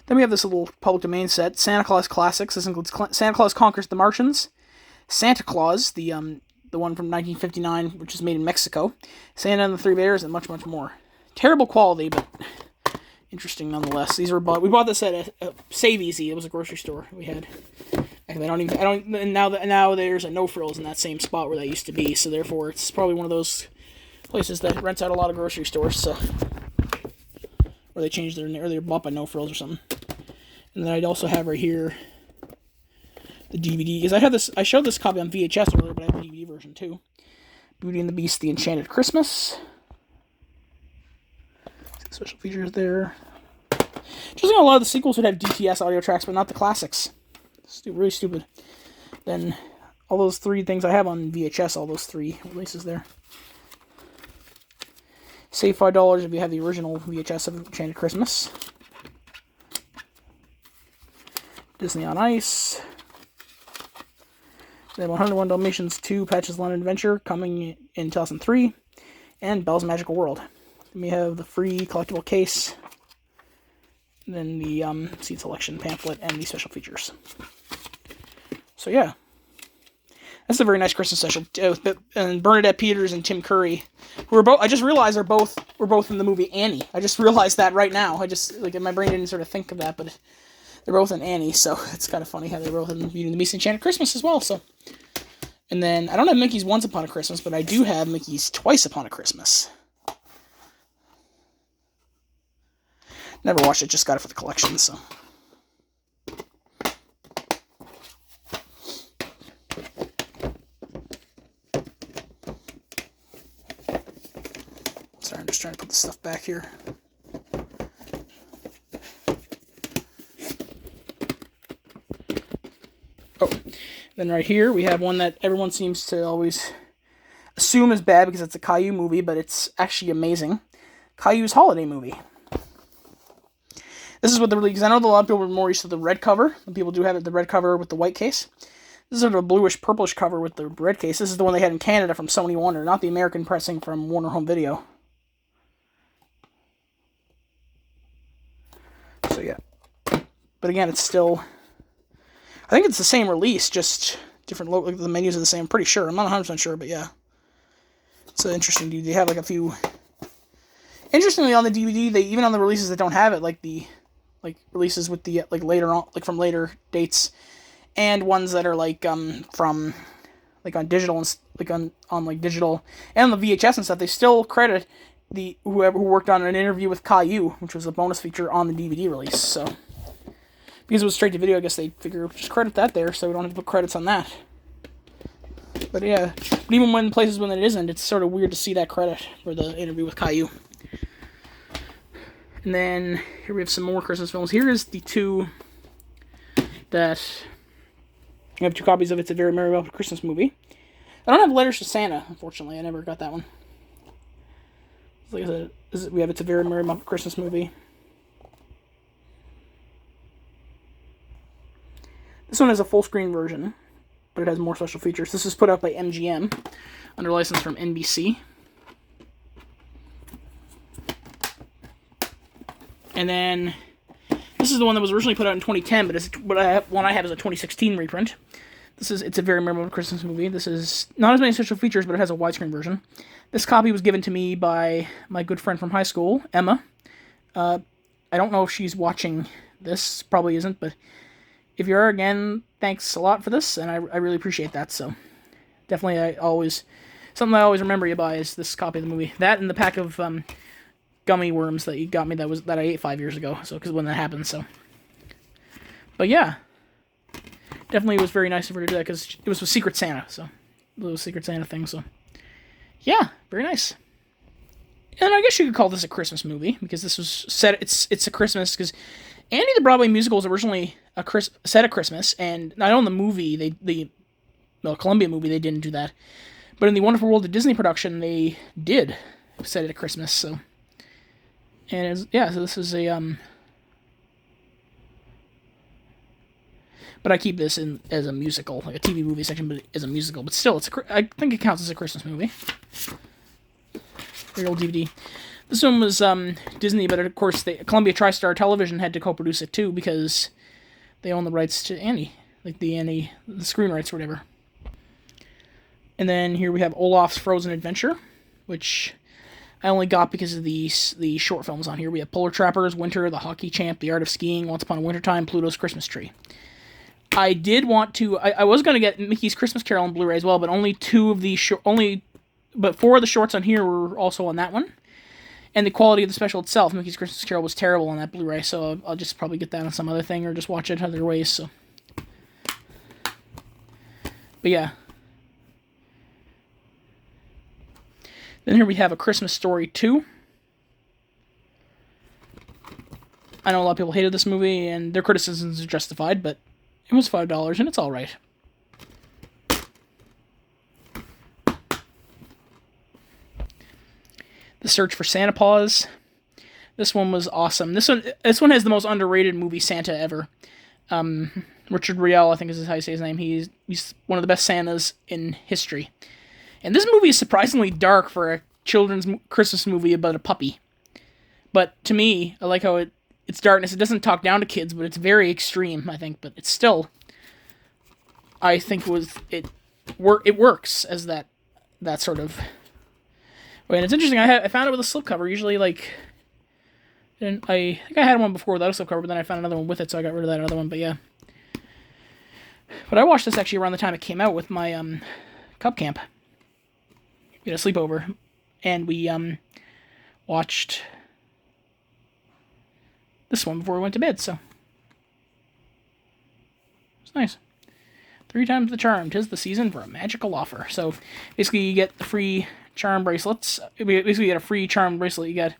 Then we have this little public domain set, Santa Claus Classics. This includes Santa Claus Conquers the Martians, Santa Claus, the one from 1959, which is made in Mexico, Santa and the Three Bears, and much, much more. Terrible quality, but interesting nonetheless. We bought this at a Save Easy. It was a grocery store we had. Now there's a No Frills in that same spot where that used to be, so therefore it's probably one of those places that rents out a lot of grocery stores, so. Or they changed or they're bought by No Frills or something. And then I'd also have right here the DVD, because I showed this copy on VHS earlier, but I have the DVD version too. Beauty and the Beast, The Enchanted Christmas. Special features there. Just a lot of the sequels would have DTS audio tracks, but not the classics. Really stupid. Then all those 3 things I have on VHS, all those 3 releases there. Save $5 if you have the original VHS of Enchanted Christmas. Disney on Ice. Then 101 Dalmatians 2 Patch's London Adventure coming in 2003. And Belle's Magical World. Then we have the free collectible case. And then the seed selection pamphlet and the special features. So yeah. That's a very nice Christmas special. And Bernadette Peters and Tim Curry, who are both, I just realized were both in the movie Annie. I just realized that right now. My brain didn't sort of think of that, but they're both in Annie, so it's kind of funny how they're both in Beauty and the Beast and Enchanted Christmas as well, so. And then, I don't have Mickey's Once Upon a Christmas, but I do have Mickey's Twice Upon a Christmas. Never watched it, just got it for the collection, so. trying to put the stuff back here. Oh, then right here we have one that everyone seems to always assume is bad because it's a Caillou movie, but it's actually amazing. Caillou's Holiday Movie. This is what the release, because I know that a lot of people were more used to the red cover. Some people do have it, the red cover with the white case. This is sort of a bluish-purplish cover with the red case. This is the one they had in Canada from Sony Warner, not the American pressing from Warner Home Video. So yeah. But again, it's still... I think it's the same release, just different logo. The menus are the same, I'm pretty sure. I'm not 100% sure, but yeah. It's interesting, dude. They have like a few... Interestingly, on the DVD, they even on the releases that don't have it, like the releases with the like later on, like from later dates, and ones that are like from like on digital and like on like digital and on the VHS and stuff, they still credit the whoever who worked on an interview with Caillou, which was a bonus feature on the DVD release. So because it was straight to video, I guess they figure just credit that there, so we don't have to put credits on that. But yeah, but even when places when it isn't, it's sort of weird to see that credit for the interview with Caillou. And then here we have some more Christmas films. Here is the two that I have two copies of. It's a Very Merry Muppet Christmas Movie. I don't have Letters to Santa, unfortunately. I never got that one. Like I said, we have It's a Very Merry Muppet Christmas Movie. This one has a full screen version, but it has more special features. This is put out by MGM under license from NBC. And then, this is the one that was originally put out in 2010, but one I have is a 2016 reprint. It's a Very Merry Muppet Christmas Movie. This is not as many special features, but it has a widescreen version. This copy was given to me by my good friend from high school, Emma. I don't know if she's watching this, probably isn't, but if you are, again, thanks a lot for this, and I really appreciate that, so definitely something I always remember you by is this copy of the movie. That and the pack of gummy worms that you got me that I ate 5 years ago, so because when that happened, so. But yeah, definitely was very nice of her to do that because it was with Secret Santa, so a little Secret Santa thing, so yeah, very nice. And I guess you could call this a Christmas movie because this was set. It's a Christmas because Andy the Broadway musical was originally set at Christmas, and not on the movie the Columbia movie they didn't do that, but in the Wonderful World of Disney production they did set it at Christmas, so. And so this is a but I keep this in as a musical, like a TV movie section, but as a musical. But still, I think it counts as a Christmas movie. Very old DVD. This one was Disney, but of course, Columbia TriStar Television had to co-produce it too because they own the rights to Annie, like the screen rights or whatever. And then here we have Olaf's Frozen Adventure, which I only got because of the short films on here. We have Polar Trappers, Winter, The Hockey Champ, The Art of Skiing, Once Upon a Wintertime, Pluto's Christmas Tree. I did want to... I was going to get Mickey's Christmas Carol on Blu-ray as well, but only but 4 of the shorts on here were also on that one. And the quality of the special itself, Mickey's Christmas Carol, was terrible on that Blu-ray, so I'll just probably get that on some other thing or just watch it other ways, so... But yeah. Then here we have A Christmas Story 2. I know a lot of people hated this movie, and their criticisms are justified, but it was $5, and it's alright. The Search for Santa Paws. This one was awesome. This one has the most underrated movie Santa ever. Richard Riel, I think is how you say his name. He's one of the best Santas in history. And this movie is surprisingly dark for a children's Christmas movie about a puppy. But to me, I like how its darkness. It doesn't talk down to kids, but it's very extreme, I think. But it's still, I think it works as that sort of. And it's interesting. I found it with a slipcover. Usually, like, I think I had one before without a slipcover, but then I found another one with it, so I got rid of that other one. But yeah. But I watched this actually around the time it came out with my Cub Camp. We had a sleepover, and we watched this one before we went to bed, so it's nice. 3 times the charm, 'tis the season for a magical offer. So basically you get the free charm bracelets. Basically, you get a free charm bracelet. You got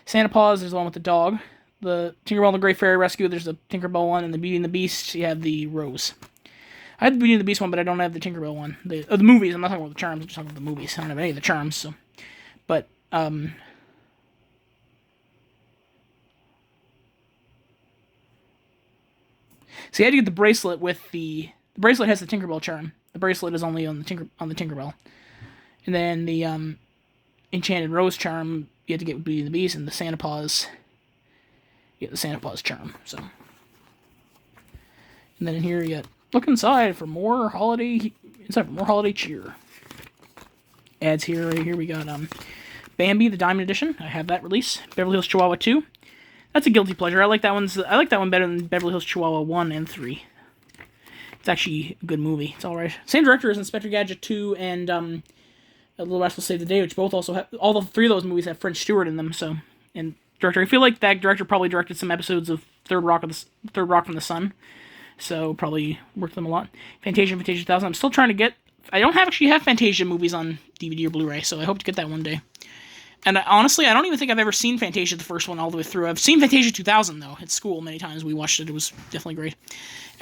Santa Paws, there's the one with the dog. The Tinkerbell and the Great Fairy Rescue, there's the Tinkerbell one, and the Beauty and the Beast, you have the rose. I had the Beauty and the Beast one, but I don't have the Tinkerbell one. The movies, I'm not talking about the charms, I'm just talking about the movies. I don't have any of the charms, so. But, see, I had to get the bracelet with the bracelet has the Tinkerbell charm. The bracelet is only on the Tinkerbell. And then the, Enchanted Rose charm, you have to get with Beauty and the Beast, and the Santa Paws, you get the Santa Paws charm, so. And then in here, you got, look inside for more holiday cheer. Ads here, right here, we got, Bambi, the Diamond Edition. I have that release. Beverly Hills Chihuahua 2. That's a guilty pleasure. I like that one better than Beverly Hills Chihuahua 1 and 3. It's actually a good movie. It's alright. Same director as Inspector Gadget 2 and, A Little Rascal Save the Day, which both also have, all the three of those movies have French Stewart in them, so, and director, I feel like that director probably directed some episodes of Third Rock from the Sun, so probably worked them a lot. Fantasia 2000, I'm still trying to get, I don't actually have Fantasia movies on DVD or Blu-ray, so I hope to get that one day. And honestly, I don't even think I've ever seen Fantasia, the first one, all the way through. I've seen Fantasia 2000, though, at school many times. We watched it. It was definitely great.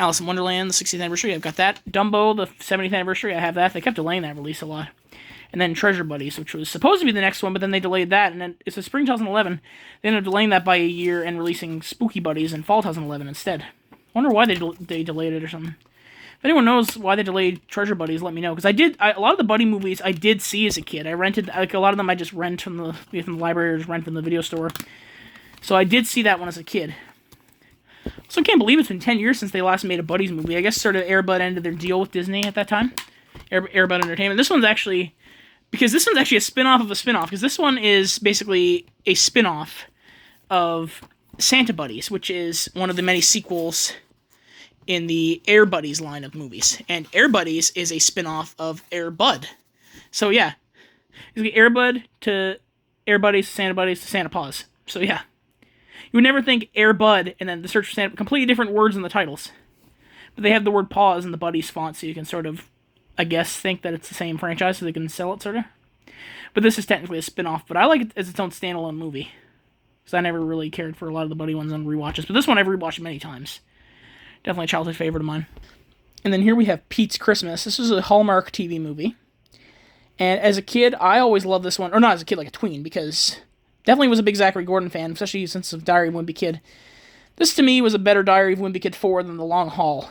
Alice in Wonderland, the 60th anniversary, I've got that. Dumbo, the 70th anniversary, I have that. They kept delaying that release a lot. And then Treasure Buddies, which was supposed to be the next one, but then they delayed that. And then it's a spring 2011. They ended up delaying that by a year and releasing Spooky Buddies in fall 2011 instead. I wonder why they delayed it or something. If anyone knows why they delayed Treasure Buddies, let me know. Because a lot of the Buddy movies I did see as a kid. I rented, like a lot of them I just rent from the library or just rent from the video store. So I did see that one as a kid. So I can't believe it's been 10 years since they last made a Buddies movie. I guess sort of Air Bud ended their deal with Disney at that time. Air Bud Entertainment. This one's actually a spin-off of a spin-off. Because this one is basically a spin-off of Santa Buddies, which is one of the many sequels in the Air Buddies line of movies. And Air Buddies is a spin-off of Air Bud. So yeah. It's Air Bud to Air Buddies to Santa Buddies to Santa Paws. So yeah. You would never think Air Bud and then the Search for Santa, completely different words in the titles. But they have the word Paws in the Buddies font, so you can sort of, I guess, think that it's the same franchise, so they can sell it, sort of. But this is technically a spin-off, but I like it as its own standalone movie. Because I never really cared for a lot of the Buddy ones on rewatches. But this one I've rewatched many times. Definitely a childhood favorite of mine. And then here we have Pete's Christmas. This is a Hallmark TV movie. And as a kid, I always loved this one. Or not as a kid, like a tween, because definitely was a big Zachary Gordon fan, especially since of Diary of a Wimpy Kid. This, to me, was a better Diary of a Wimpy Kid 4 than The Long Haul.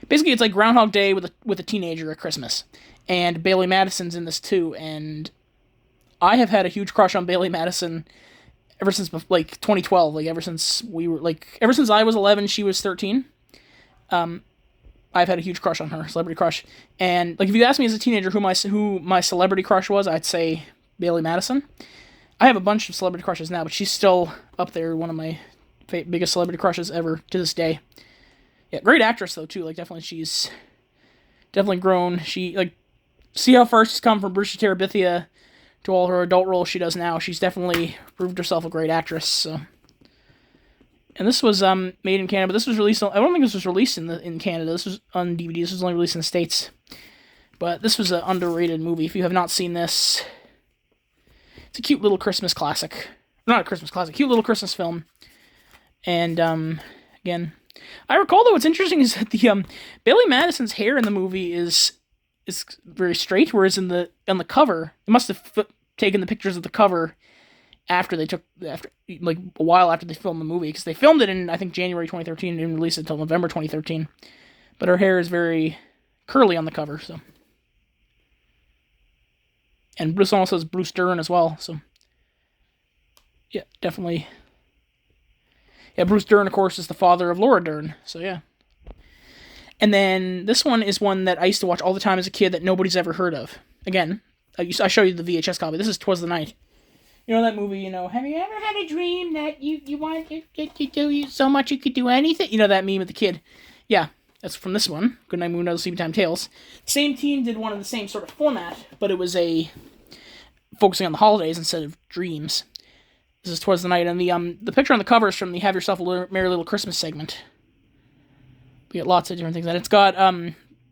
Basically, it's like Groundhog Day with a teenager at Christmas. And Bailey Madison's in this, too. And I have had a huge crush on Bailey Madison ever since, like, 2012, like, ever since I was 11, she was 13, I've had a huge crush on her, celebrity crush, and, like, if you ask me as a teenager who my celebrity crush was, I'd say Bailey Madison. I have a bunch of celebrity crushes now, but she's still up there, one of my biggest celebrity crushes ever, to this day. Yeah, great actress, though, too, like, definitely, she's definitely grown, see how far she's come from Bruce Terabithia to all her adult roles she does now. She's definitely proved herself a great actress. So, and this was made in Canada, but this was released. I don't think this was released in Canada. This was on DVD. This was only released in the States. But this was an underrated movie. If you have not seen this, it's a cute little Christmas classic. Not a Christmas classic, cute little Christmas film. And again, I recall though what's interesting is that the Bailey Madison's hair in the movie is very straight, whereas on the cover, they must have taken the pictures of the cover after like a while after they filmed the movie, because they filmed it in, I think, January 2013 and didn't release it until November 2013. But her hair is very curly on the cover, so. And Bruce also says Bruce Dern as well, so. Yeah, definitely. Yeah, Bruce Dern, of course, is the father of Laura Dern, so yeah. And then this one is one that I used to watch all the time as a kid that nobody's ever heard of. Again, I show you the VHS copy. This is 'Twas the Night. You know that movie, have you ever had a dream that you want to do so much you could do anything? You know that meme with the kid? Yeah, that's from this one. Goodnight Moon, Other Sleeping Time Tales. Same team did one of the same sort of format, but it was focusing on the holidays instead of dreams. This is 'Twas the Night, and the picture on the cover is from the Have Yourself a Merry Little Christmas segment. We get lots of different things. And it's got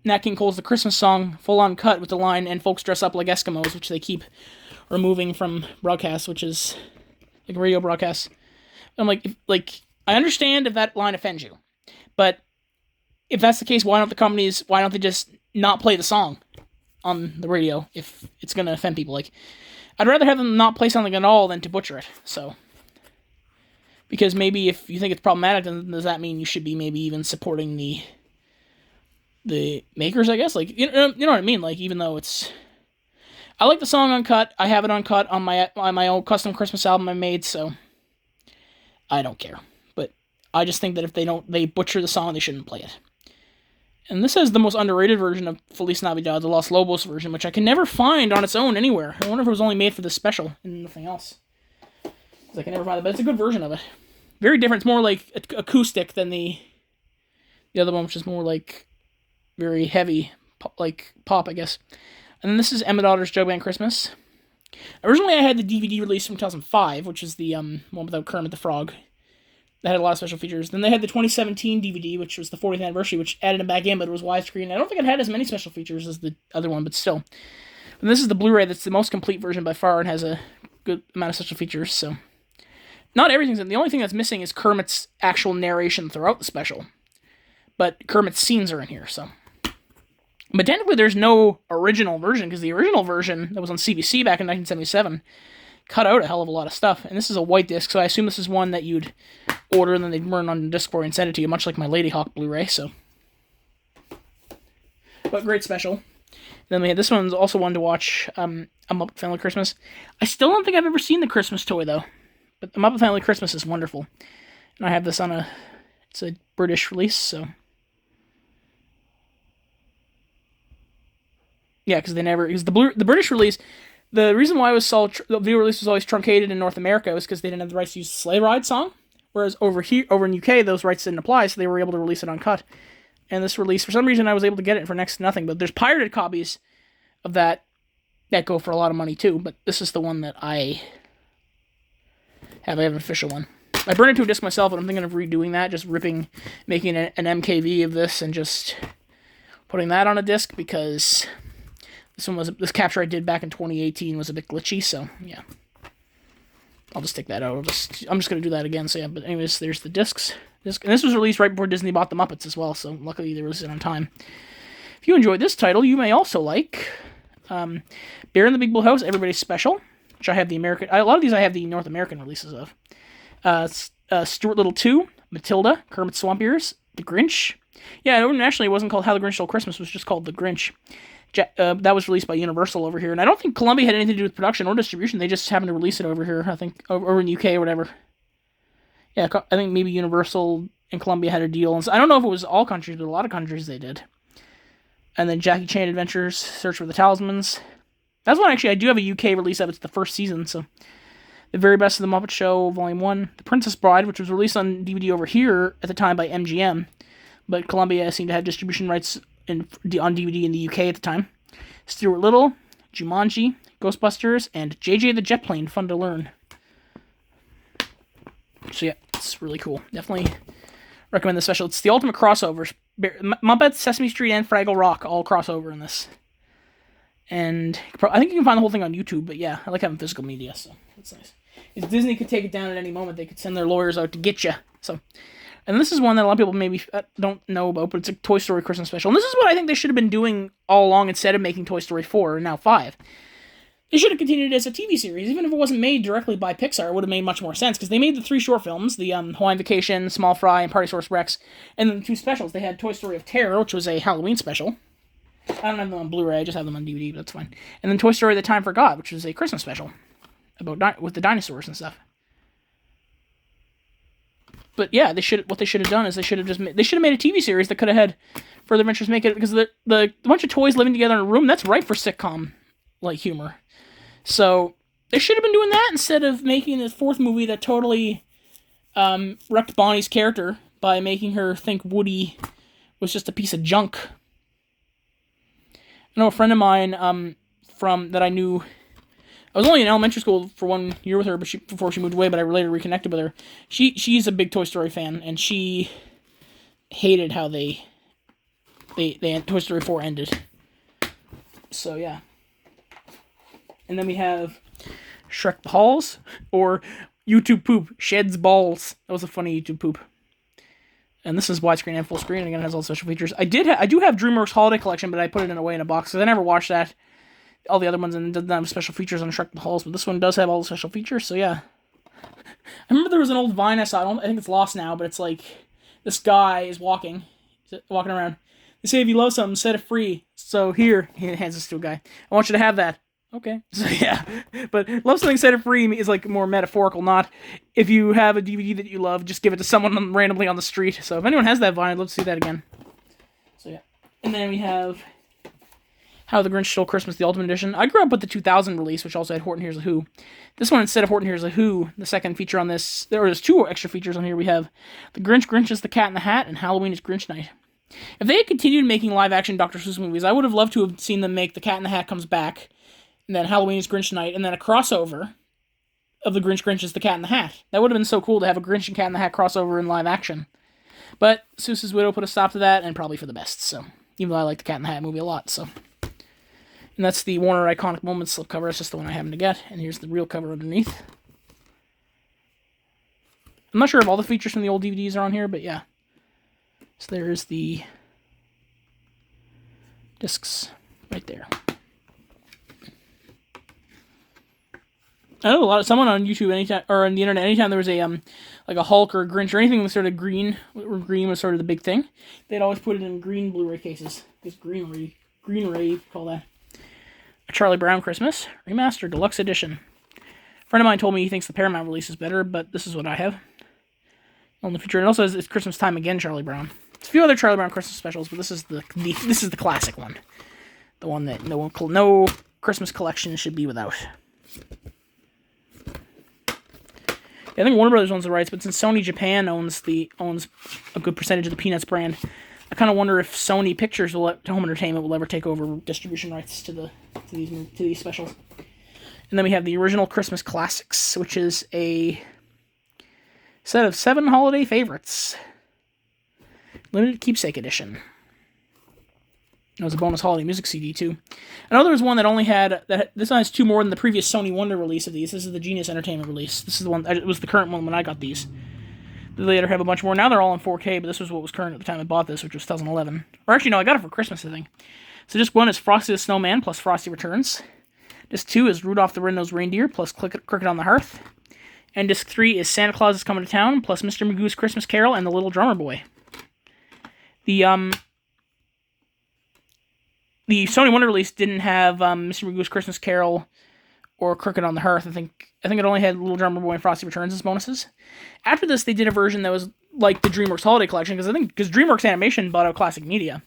Nat King Cole's The Christmas Song, full-on cut with the line, and folks dress up like Eskimos, which they keep removing from broadcasts, which is like radio broadcasts. I'm like, I understand if that line offends you, but if that's the case, why don't they just not play the song on the radio if it's going to offend people? Like, I'd rather have them not play something at all than to butcher it, so. Because maybe if you think it's problematic, then does that mean you should be maybe even supporting the makers, I guess? Like, you know what I mean? Like, even though it's... I like the song uncut. I have it uncut on my own custom Christmas album I made, so I don't care. But I just think that if they butcher the song, they shouldn't play it. And this is the most underrated version of Feliz Navidad, the Los Lobos version, which I can never find on its own anywhere. I wonder if it was only made for this special and nothing else. Because I can never find it, but it's a good version of it. Very different. It's more like acoustic than the other one, which is more like very heavy, like pop, I guess. And then this is Emma Daughter's Jug Band Christmas. Originally, I had the DVD release from 2005, which is the one without Kermit the Frog. That had a lot of special features. Then they had the 2017 DVD, which was the 40th anniversary, which added it back in, but it was widescreen. I don't think it had as many special features as the other one, but still. And this is the Blu-ray that's the most complete version by far and has a good amount of special features, so... Not everything's in. The only thing that's missing is Kermit's actual narration throughout the special. But Kermit's scenes are in here, so... But technically there's no original version, because the original version that was on CBC back in 1977 cut out a hell of a lot of stuff. And this is a white disc, so I assume this is one that you'd order and then they'd burn on disc for you and send it to you, much like my Lady Hawk Blu-ray, so... But great special. And then we had this one's also one to watch, A Muppet Family Christmas. I still don't think I've ever seen the Christmas toy, though. But The Muppet Family Christmas is wonderful. And I have this on it's a British release, so... Yeah, because the British release, the reason why the video release was always truncated in North America was because they didn't have the rights to use the Sleigh Ride song, whereas over in UK, those rights didn't apply, so they were able to release it uncut. And this release, for some reason, I was able to get it for next to nothing, but there's pirated copies of that go for a lot of money too, but this is the one that I have an official one. I burned it to a disc myself, and I'm thinking of redoing that, just making an MKV of this and just putting that on a disc, because this capture I did back in 2018 was a bit glitchy, so yeah. I'll just take that out. I'm just going to do that again, so yeah, but anyways, there's the discs. And this was released right before Disney bought the Muppets as well, so luckily they released it on time. If you enjoyed this title, you may also like Bear in the Big Blue House, Everybody's Special, which I have the American... A lot of these I have the North American releases of. Stuart Little 2, Matilda, Kermit Swamp Ears, The Grinch. Yeah, internationally it wasn't called How the Grinch Stole Christmas, it was just called The Grinch. That was released by Universal over here, and I don't think Columbia had anything to do with production or distribution. They just happened to release it over here, I think, over in the UK or whatever. Yeah, I think maybe Universal and Columbia had a deal. And so, I don't know if it was all countries, but a lot of countries they did. And then Jackie Chan Adventures, Search for the Talismans. That's one, actually, I do have a UK release of it. It's the first season, so... The Very Best of the Muppet Show, Volume 1. The Princess Bride, which was released on DVD over here at the time by MGM. But Columbia seemed to have distribution rights on DVD in the UK at the time. Stuart Little, Jumanji, Ghostbusters, and JJ the Jet Plane, fun to learn. So yeah, it's really cool. Definitely recommend this special. It's the ultimate crossover. Muppets, Sesame Street, and Fraggle Rock all crossover in this. And I think you can find the whole thing on YouTube, but yeah, I like having physical media, so that's nice. If Disney could take it down at any moment, they could send their lawyers out to get you. So, and this is one that a lot of people maybe don't know about, but it's a Toy Story Christmas special. And this is what I think they should have been doing all along instead of making Toy Story 4 and now 5. They should have continued it as a TV series. Even if it wasn't made directly by Pixar, it would have made much more sense, because they made the 3 short films, the Hawaiian Vacation, Small Fry, and Party Source Rex, and then the 2 specials. They had Toy Story of Terror, which was a Halloween special. I don't have them on Blu-ray, I just have them on DVD, but that's fine. And then Toy Story The Time Forgot, which was a Christmas special with the dinosaurs and stuff. But yeah, what they should have done is they should have made a TV series that could have had further adventures make it, because the bunch of toys living together in a room, that's ripe for sitcom like humor. So they should have been doing that instead of making a 4th movie that totally wrecked Bonnie's character by making her think Woody was just a piece of junk. I know a friend of mine that I knew. I was only in elementary school for 1 year with her, before she moved away, but I later reconnected with her. She's a big Toy Story fan, and she hated how they Toy Story 4 ended. So yeah. And then we have Shrek the Halls, or YouTube Poop, Sheds Balls. That was a funny YouTube poop. And this is widescreen and full screen, and again, it has all the special features. I do have DreamWorks Holiday Collection, but I put it away in a box, because I never watched that. All the other ones, and it doesn't have special features on Shrek the Halls, but this one does have all the special features, so yeah. I remember there was an old Vine I saw, I think it's lost now, but it's like, this guy is walking around. They say if you love something, set it free. So here, he hands this to a guy. I want you to have that. Okay. So yeah, but love something, set it free is like more metaphorical, not if you have a DVD that you love, just give it to someone randomly on the street. So if anyone has that Vine, I'd love to see that again. So yeah. And then we have How the Grinch Stole Christmas, the Ultimate Edition. I grew up with the 2000 release, which also had Horton Hears a Who. This one, instead of Horton Hears a Who, the second feature on this, there's 2 extra features on here. We have The Grinch is the Cat in the Hat, and Halloween is Grinch Night. If they had continued making live-action Dr. Seuss movies, I would have loved to have seen them make The Cat in the Hat Comes Back, and then Halloween is Grinch Night, and then a crossover of The Grinch is the Cat in the Hat. That would have been so cool to have a Grinch and Cat in the Hat crossover in live action. But Seuss's widow put a stop to that, and probably for the best, so. Even though I like the Cat in the Hat movie a lot, so. And that's the Warner Iconic Moments slipcover. It's just the one I happen to get, and here's the real cover underneath. I'm not sure if all the features from the old DVDs are on here, but yeah. So there's the discs right there. I know someone on YouTube anytime, or on the internet, anytime there was a like a Hulk or a Grinch or anything was sort of green, or green was sort of the big thing, they'd always put it in green Blu-ray cases. This green ray, call that. A Charlie Brown Christmas Remastered Deluxe Edition. A friend of mine told me he thinks the Paramount release is better, but this is what I have. On the feature, it also says it's Christmas Time Again, Charlie Brown. There's a few other Charlie Brown Christmas specials, but this is the classic one, the one that no Christmas collection should be without. Yeah, I think Warner Brothers owns the rights, but since Sony Japan owns a good percentage of the Peanuts brand, I kind of wonder if Sony Pictures Home Entertainment will ever take over distribution rights to these specials. And then we have the original Christmas Classics, which is a set of 7 holiday favorites. Limited Keepsake Edition. It was a bonus holiday music CD, too. I know there was one that only had... this one has 2 more than the previous Sony Wonder release of these. This is the Genius Entertainment release. This is the one... It was the current one when I got these. They later have a bunch more. Now they're all in 4K, but this was what was current at the time I bought this, which was 2011. Or actually, no, I got it for Christmas, I think. So disc 1 is Frosty the Snowman plus Frosty Returns. Disc 2 is Rudolph the Red-Nosed Reindeer plus Cricket on the Hearth. And disc 3 is Santa Claus is Coming to Town plus Mr. Magoo's Christmas Carol and The Little Drummer Boy. The Sony Wonder release didn't have Mr. Magoo's Christmas Carol or Cricket on the Hearth. I think it only had Little Drummer Boy and Frosty Returns as bonuses. After this, they did a version that was like the DreamWorks Holiday Collection, because DreamWorks Animation bought out Classic Media.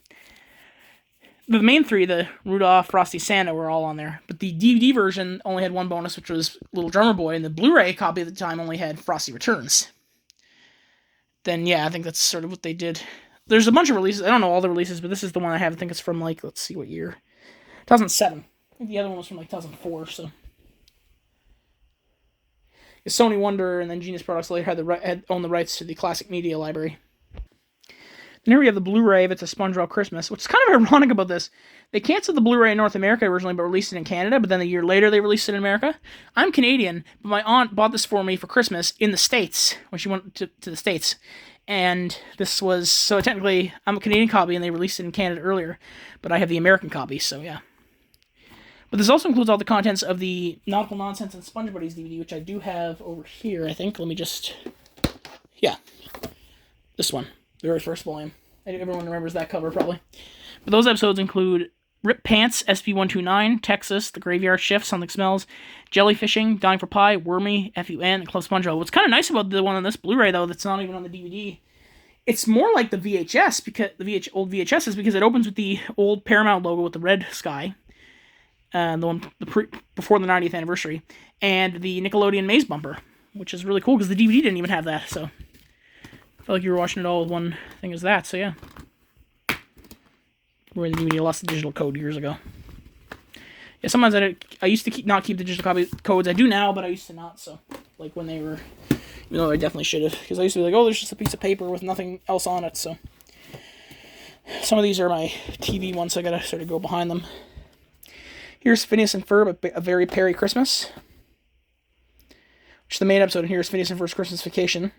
The main 3, the Rudolph, Frosty, Santa, were all on there. But the DVD version only had 1 bonus, which was Little Drummer Boy, and the Blu-ray copy at the time only had Frosty Returns. Then, yeah, I think that's sort of what they did. There's a bunch of releases. I don't know all the releases, but this is the one I have. I think it's from, like, let's see what year. 2007. I think the other one was from, like, 2004, so. Sony Wonder and then Genius Products later had owned the rights to the Classic Media library. And here we have the Blu-ray of It's a SpongeBob Christmas, which is kind of ironic about this. They canceled the Blu-ray in North America originally, but released it in Canada, but then a year later they released it in America. I'm Canadian, but my aunt bought this for me for Christmas in the States, when she went to the States. And this was, so technically, I'm a Canadian copy, and they released it in Canada earlier, but I have the American copy, so yeah. But this also includes all the contents of the Nautical Nonsense and Sponge Buddies DVD, which I do have over here, I think. Let me just... Yeah. This one. The very first volume. Everyone remembers that cover, probably. But those episodes include Rip Pants, SP129, Texas, The Graveyard Shift, Something Smells, Jellyfishing, Dying for Pie, Wormy, FUN, and Club SpongeBob. What's kind of nice about the one on this Blu-ray, though, that's not even on the DVD, it's more like the VHS, because the old VHS is because it opens with the old Paramount logo with the red sky. The one before the 90th anniversary, and the Nickelodeon Maze bumper, which is really cool because the DVD didn't even have that, so I felt like you were watching it all with one thing as that, so yeah. Where the DVD lost the digital code years ago. Yeah, sometimes I used to not keep the digital codes. I do now, but I used to not, so, like when they were, even though I definitely should have, because I used to be like, oh, there's just a piece of paper with nothing else on it, so. Some of these are my TV ones, so I gotta sort of go behind them. Here's Phineas and Ferb, A Very Perry Christmas. Which is the main episode, and here's Phineas and Ferb's Christmas Vacation.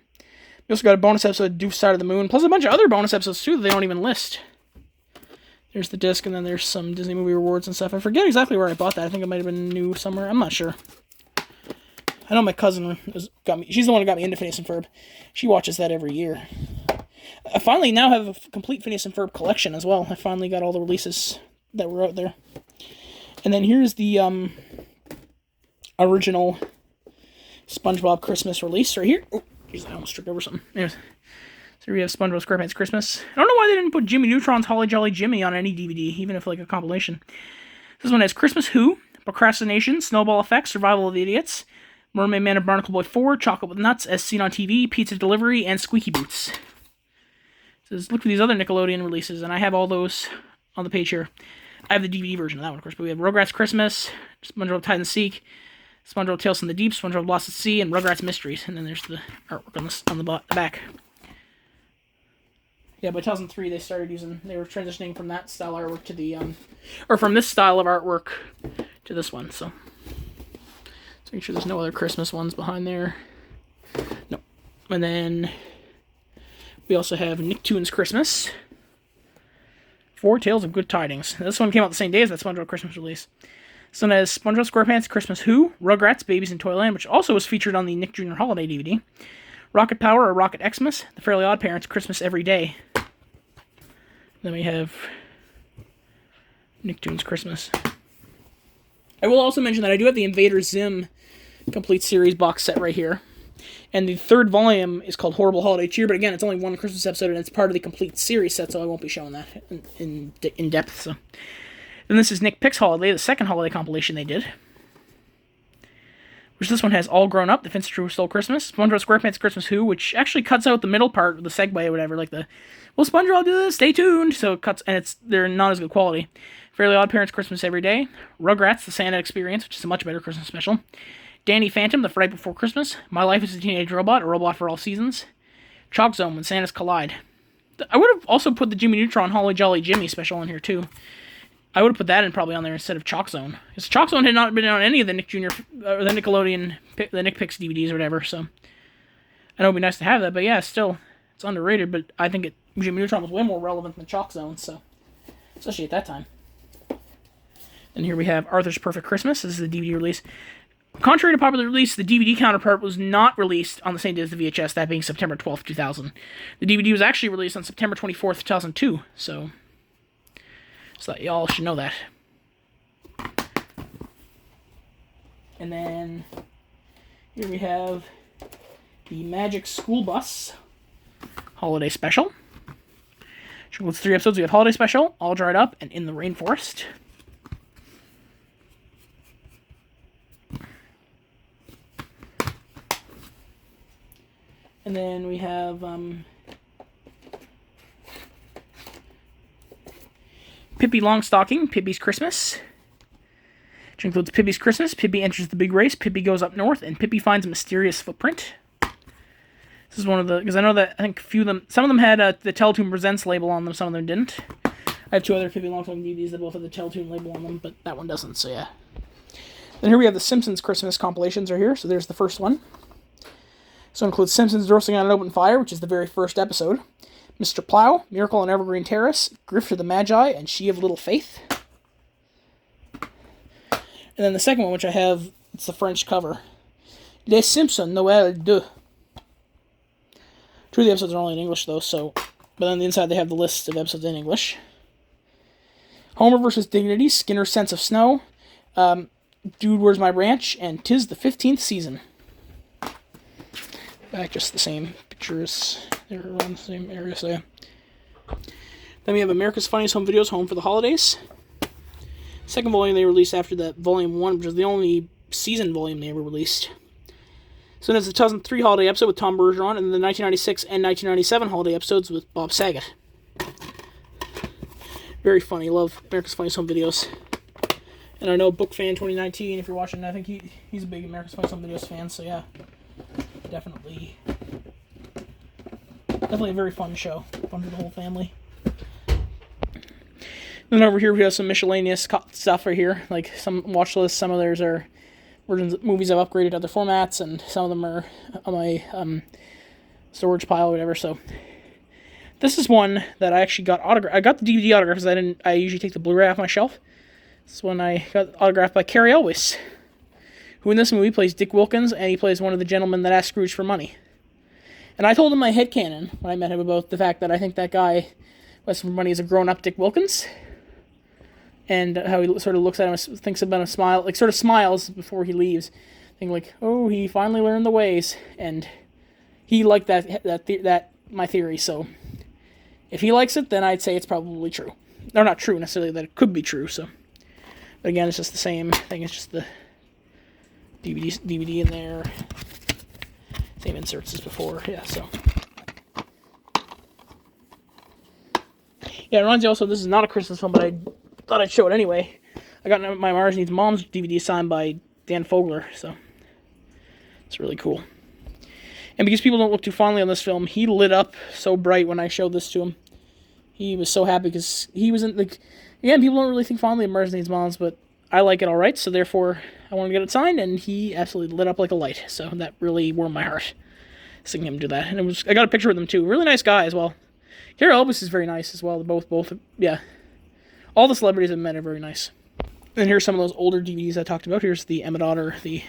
We also got a bonus episode, Doof's Side of the Moon, plus a bunch of other bonus episodes too that they don't even list. There's the disc, and then there's some Disney movie rewards and stuff. I forget exactly where I bought that. I think it might have been new somewhere. I'm not sure. I know my cousin got me. She's the one who got me into Phineas and Ferb. She watches that every year. I finally now have a complete Phineas and Ferb collection as well. I finally got all the releases that were out there. And then here's the original SpongeBob Christmas release right here. Oh, jeez, I almost tripped over something. Anyways, so we have SpongeBob SquarePants Christmas. I don't know why they didn't put Jimmy Neutron's Holly Jolly Jimmy on any DVD, even if like a compilation. This one has Christmas Who, Procrastination, Snowball Effect, Survival of the Idiots, Mermaid Man and Barnacle Boy 4, Chocolate with Nuts, As Seen on TV, Pizza Delivery, and Squeaky Boots. It says, look for these other Nickelodeon releases, and I have all those on the page here. I have the DVD version of that one, of course, but we have Rugrats Christmas, SpongeBob Hide and Seek, SpongeBob Tales from the Deep, SpongeBob Lost at Sea, and Rugrats Mysteries. And then there's the artwork on the back. Yeah, by 2003 they were transitioning from that style artwork to the, or from this style of artwork to this one, so. Let's make sure there's no other Christmas ones behind there. Nope. And then we also have Nicktoons Christmas. 4 Tales of Good Tidings. This one came out the same day as that SpongeBob Christmas release. This one has SpongeBob SquarePants Christmas Who, Rugrats Babies in Toyland, which also was featured on the Nick Jr. Holiday DVD. Rocket Power or Rocket Xmas, The Fairly Odd Parents Christmas Every Day. Then we have Nicktoons Christmas. I will also mention that I do have the Invader Zim complete series box set right here. And the 3rd volume is called Horrible Holiday Cheer, but again, it's only one Christmas episode, and it's part of the complete series set, so I won't be showing that in depth. So, then this is Nick Picks Holiday, the 2nd holiday compilation they did. Which this one has All Grown Up, The Finster True Stole Christmas, SpongeBob SquarePants Christmas Who, which actually cuts out the middle part, the segue or whatever, like the, well, SpongeBob do this, stay tuned, so it cuts, and they're not as good quality. Fairly Odd Parents Christmas Every Day, Rugrats, The Santa Experience, which is a much better Christmas special, Danny Phantom, The Fright Before Christmas, My Life as a Teenage Robot, A Robot for All Seasons, Chalk Zone, When Santas Collide. I would have also put the Jimmy Neutron Holly Jolly Jimmy special in here too. I would have put that in probably on there instead of Chalk Zone. Because Chalk Zone had not been on any of the Nick Jr. or the Nickelodeon, the Nick Picks DVDs or whatever, so I know it would be nice to have that, but yeah, still, it's underrated, but I think Jimmy Neutron was way more relevant than Chalk Zone, so, especially at that time. And here we have Arthur's Perfect Christmas. This is the DVD release. Contrary to popular release, the DVD counterpart was not released on the same day as the VHS, that being September 12th, 2000. The DVD was actually released on September 24th, 2002, so that y'all should know that. And then here we have the Magic School Bus Holiday Special. Which includes 3 episodes. We have Holiday Special, All Dried Up, and In the Rainforest. And then we have Pippi Longstocking, Pippi's Christmas, which includes Pippi's Christmas, Pippi Enters the Big Race, Pippi Goes Up North, and Pippi Finds a Mysterious Footprint. This is one of the, because I know that I think some of them had the Teletoon Presents label on them, some of them didn't. I have 2 other Pippi Longstocking DVDs that both have the Teletoon label on them, but that one doesn't, so yeah. Then here we have the Simpsons Christmas compilations are here, so there's the first one. So it includes Simpsons Roasting on an Open Fire, which is the very first episode. Mr. Plow, Miracle on Evergreen Terrace, Grifter the Magi, and She of Little Faith. And then the second one, which I have, it's the French cover. Les Simpsons, Noël 2. 2 of the episodes are only in English, though, so... But on the inside, they have the list of episodes in English. Homer vs. Dignity, Skinner's Sense of Snow, Dude, Where's My Ranch, and 'Tis the 15th Season. Back, just the same pictures. They're around the same area, so yeah. Then we have America's Funniest Home Videos, Home for the Holidays. Second volume they released after that Volume 1, which was the only season volume they ever released. So then there's the 2003 holiday episode with Tom Bergeron, and then the 1996 and 1997 holiday episodes with Bob Saget. Very funny. Love America's Funniest Home Videos. And I know Book Fan 2019, if you're watching, I think he's a big America's Funniest Home Videos fan, so yeah. Definitely a very fun show. Fun for the whole family. Then over here we have some miscellaneous stuff right here, like some watch lists. Some of theirs are versions of movies I've upgraded to other formats, and some of them are on my storage pile or whatever. So this is one that I actually got autographed. I got the DVD autograph because I usually take the Blu-ray off my shelf. This one I got autographed by Cary Elwes, who in this movie plays Dick Wilkins, and he plays one of the gentlemen that asked Scrooge for money. And I told him my headcanon when I met him about the fact that I think that guy who asked for money is a grown-up Dick Wilkins. And how he sort of looks at him, thinks about him, sort of smiles before he leaves, thinking like, "Oh, he finally learned the ways." And he liked that my theory. So if he likes it, then I'd say it's probably true. Or not true necessarily, that it could be true. So, but again, it's just the same thing. It's just the DVD in there, same inserts as before. Yeah. So yeah, it reminds you also this is not a Christmas film, but I thought I'd show it anyway. I got my Mars Needs Mom's DVD signed by Dan Fogler, so it's really cool. And because people don't look too fondly on this film, he lit up so bright when I showed this to him. He was so happy because he was in, like, again, people don't really think fondly of Mars Needs Moms, but I like it alright, so therefore I wanted to get it signed, and he absolutely lit up like a light, so that really warmed my heart, seeing him do that. And I got a picture with him too. Really nice guy as well. Cary Elwes is very nice as well. Both, yeah. All the celebrities I've met are very nice. And here's some of those older DVDs I talked about. Here's the Emma Daughter, the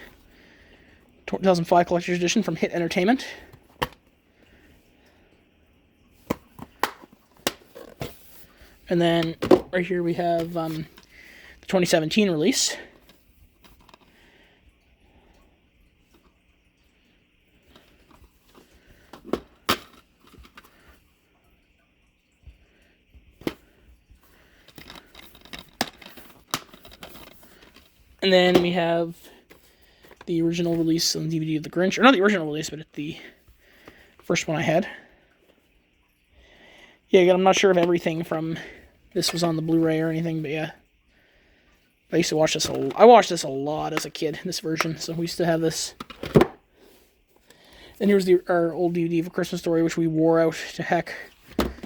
2005 Collector's Edition from Hit Entertainment. And then right here we have the 2017 release. And then we have the original release on DVD of The Grinch. Or not the original release, but the first one I had. Yeah, again, I'm not sure if everything from this was on the Blu-ray or anything, but yeah. I used to watch this I watched this a lot as a kid, this version, so we used to have this. And here's our old DVD of A Christmas Story, which we wore out to heck.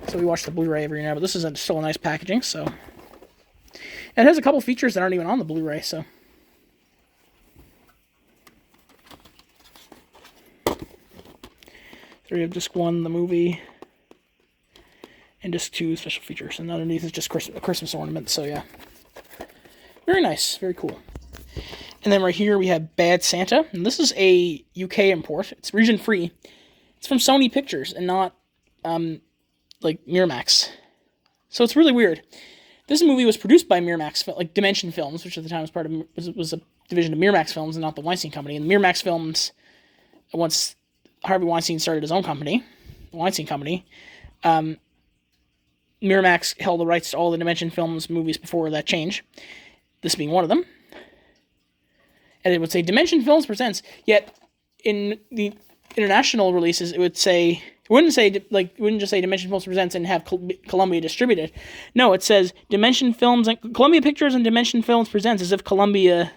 So we watch the Blu-ray every now, but this is still a nice packaging, so. And it has a couple features that aren't even on the Blu-ray, so. So we have disc 1, the movie, and disc 2, special features. And underneath is just a Christmas ornament, so yeah. Very nice, very cool. And then right here we have Bad Santa, and this is a UK import. It's region-free. It's from Sony Pictures, and not, like, Miramax. So it's really weird. This movie was produced by Miramax, like Dimension Films, which at the time was a division of Miramax Films and not the Weinstein Company. And Miramax Films, once Harvey Weinstein started his own company, the Weinstein Company, Miramax held the rights to all the Dimension Films movies before that change, this being one of them. And it would say Dimension Films presents, yet in the international releases, it wouldn't just say Dimension Films presents and have Columbia distributed. No, it says Dimension Films and Columbia Pictures and Dimension Films presents, as if Columbia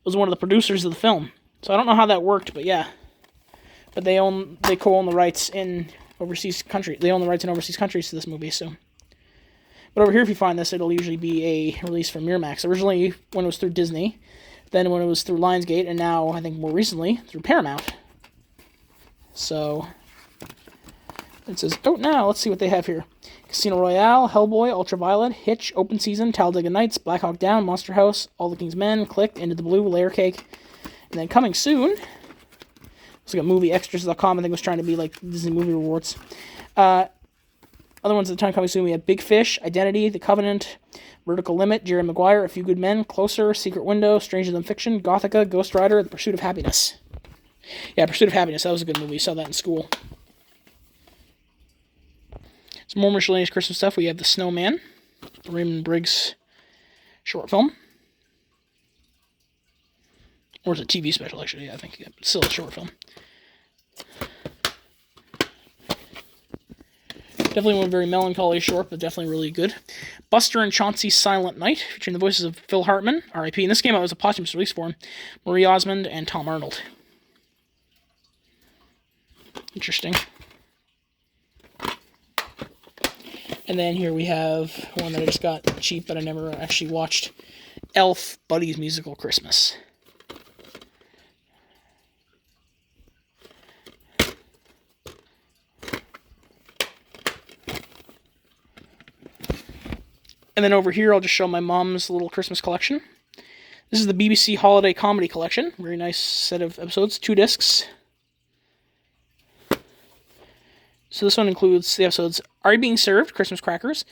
was one of the producers of the film. So I don't know how that worked, but yeah. But they co-own the rights in overseas countries. They own the rights in overseas countries to this movie, so. But over here, if you find this, it'll usually be a release from Miramax. Originally, when it was through Disney, then when it was through Lionsgate, and now, I think more recently, through Paramount. So, it says, oh, now, let's see what they have here. Casino Royale, Hellboy, Ultraviolet, Hitch, Open Season, Talladega Nights, Black Hawk Down, Monster House, All the King's Men, Click, Into the Blue, Layer Cake. And then coming soon, it's like a movieextras.com, I think it was trying to be like Disney Movie Rewards. Other ones at the time coming soon, we have Big Fish, Identity, The Covenant, Vertical Limit, Jerry Maguire, A Few Good Men, Closer, Secret Window, Stranger Than Fiction, Gothica, Ghost Rider, The Pursuit of Happiness. Yeah, Pursuit of Happiness, that was a good movie. Saw that in school. Some more miscellaneous Christmas stuff. We have The Snowman, the Raymond Briggs short film. Or it's a TV special, actually. Yeah, I think it's still a short film. Definitely one very melancholy short, but definitely really good. Buster and Chauncey's Silent Night, featuring the voices of Phil Hartman, R.I.P. And this came out as a posthumous release for him. Marie Osmond and Tom Arnold. And then here we have one that I just got cheap, but I never actually watched. Elf, Buddy's Musical Christmas. And then over here, I'll just show my mom's little Christmas collection. This is the BBC Holiday Comedy Collection. Very nice set of episodes. 2 discs. So this one includes the episodes Are You Being Served? Christmas Crackers.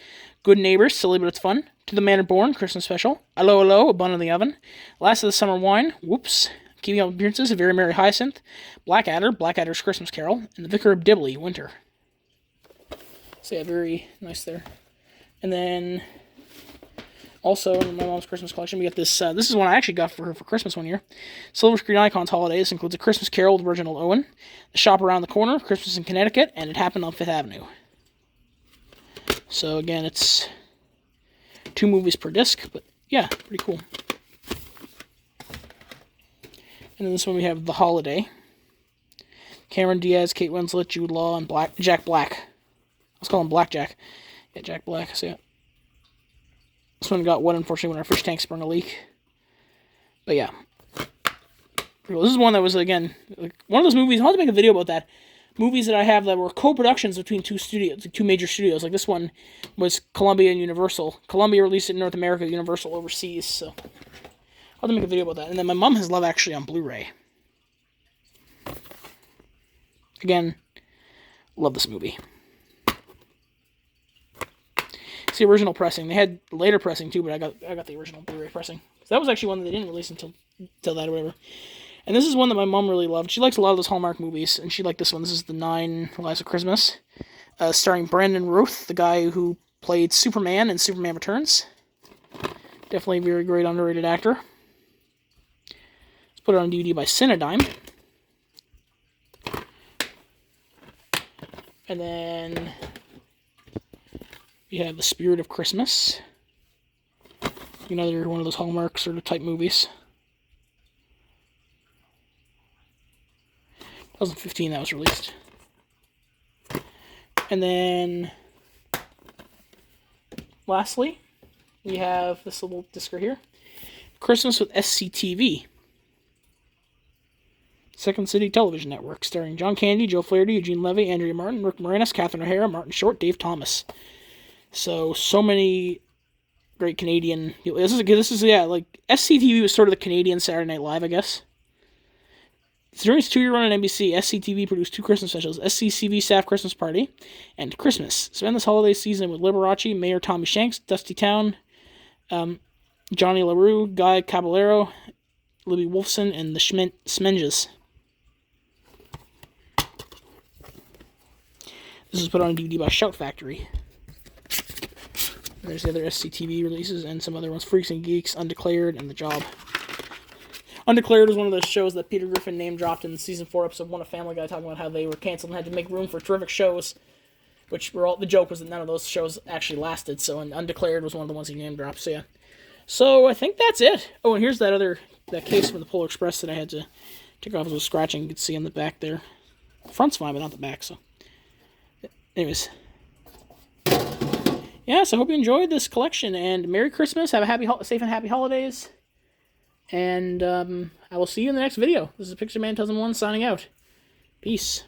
Good Neighbors, Silly But It's Fun. To the Manor Born, Christmas Special. Hello, Hello, A Bun in the Oven. Last of the Summer Wine, Whoops. Keeping Up Appearances, A Very Merry Hyacinth. Blackadder, Blackadder's Christmas Carol. And The Vicar of Dibley, Winter. So yeah, very nice there. And then also in my mom's Christmas collection, we got this. This is one I actually got for her for Christmas one year. Silver Screen Icons Holiday. This includes A Christmas Carol with Reginald Owen, The Shop Around the Corner, Christmas in Connecticut, and It Happened on Fifth Avenue. So again, it's 2 movies per disc, but yeah, pretty cool. And then this one we have The Holiday. Cameron Diaz, Kate Winslet, Jude Law, and Jack Black. Let's call him Blackjack. Yeah, Jack Black. So yeah. This one got wet, unfortunately, when our fish tank sprung a leak. But yeah. This is one that was, again, like one of those movies. I'll have to make a video about that. Movies that I have that were co-productions between 2 studios, 2 major studios. Like this one was Columbia and Universal. Columbia released it in North America, Universal overseas. So I'll have to make a video about that. And then my mom has Love Actually on Blu-ray. Again, love this movie. It's the original pressing. They had later pressing too, but I got the original Blu-ray pressing. So that was actually one that they didn't release until that or whatever. And this is one that my mom really loved. She likes a lot of those Hallmark movies, and she liked this one. This is The 9 Lives of Christmas, starring Brandon Routh, the guy who played Superman in Superman Returns. Definitely a very great underrated actor. Let's put it on DVD by Cinedyme. And then you have The Spirit of Christmas. Another one of those Hallmark sort of type movies. 2015 that was released. And then lastly, we have this little disc right here. Christmas with SCTV. Second City Television Network, starring John Candy, Joe Flaherty, Eugene Levy, Andrea Martin, Rick Moranis, Catherine O'Hara, Martin Short, Dave Thomas. So many great Canadian. This is yeah, like SCTV was sort of the Canadian Saturday Night Live, I guess. During its 2-year run on NBC, SCTV produced 2 Christmas specials, SCTV Staff Christmas Party and Christmas. Spend this holiday season with Liberace, Mayor Tommy Shanks, Dusty Town, Johnny LaRue, Guy Caballero, Libby Wolfson, and the Smenges. This is put on DVD by Shout Factory. And there's the other SCTV releases and some other ones. Freaks and Geeks, Undeclared, and The Job. Undeclared was one of those shows that Peter Griffin name-dropped in season 4, episode 1 of Family Guy, talking about how they were canceled and had to make room for terrific shows, which were all, the joke was that none of those shows actually lasted, so and Undeclared was one of the ones he name-dropped, so yeah. So I think that's it. Oh, and here's that case from the Polar Express that I had to take off as I was scratching. You can see on the back there. The front's fine, but not the back, so. Anyways. Yeah, so I hope you enjoyed this collection, and Merry Christmas, have a safe and happy holidays. And I will see you in the next video. This is Picture Man 2001 signing out. Peace.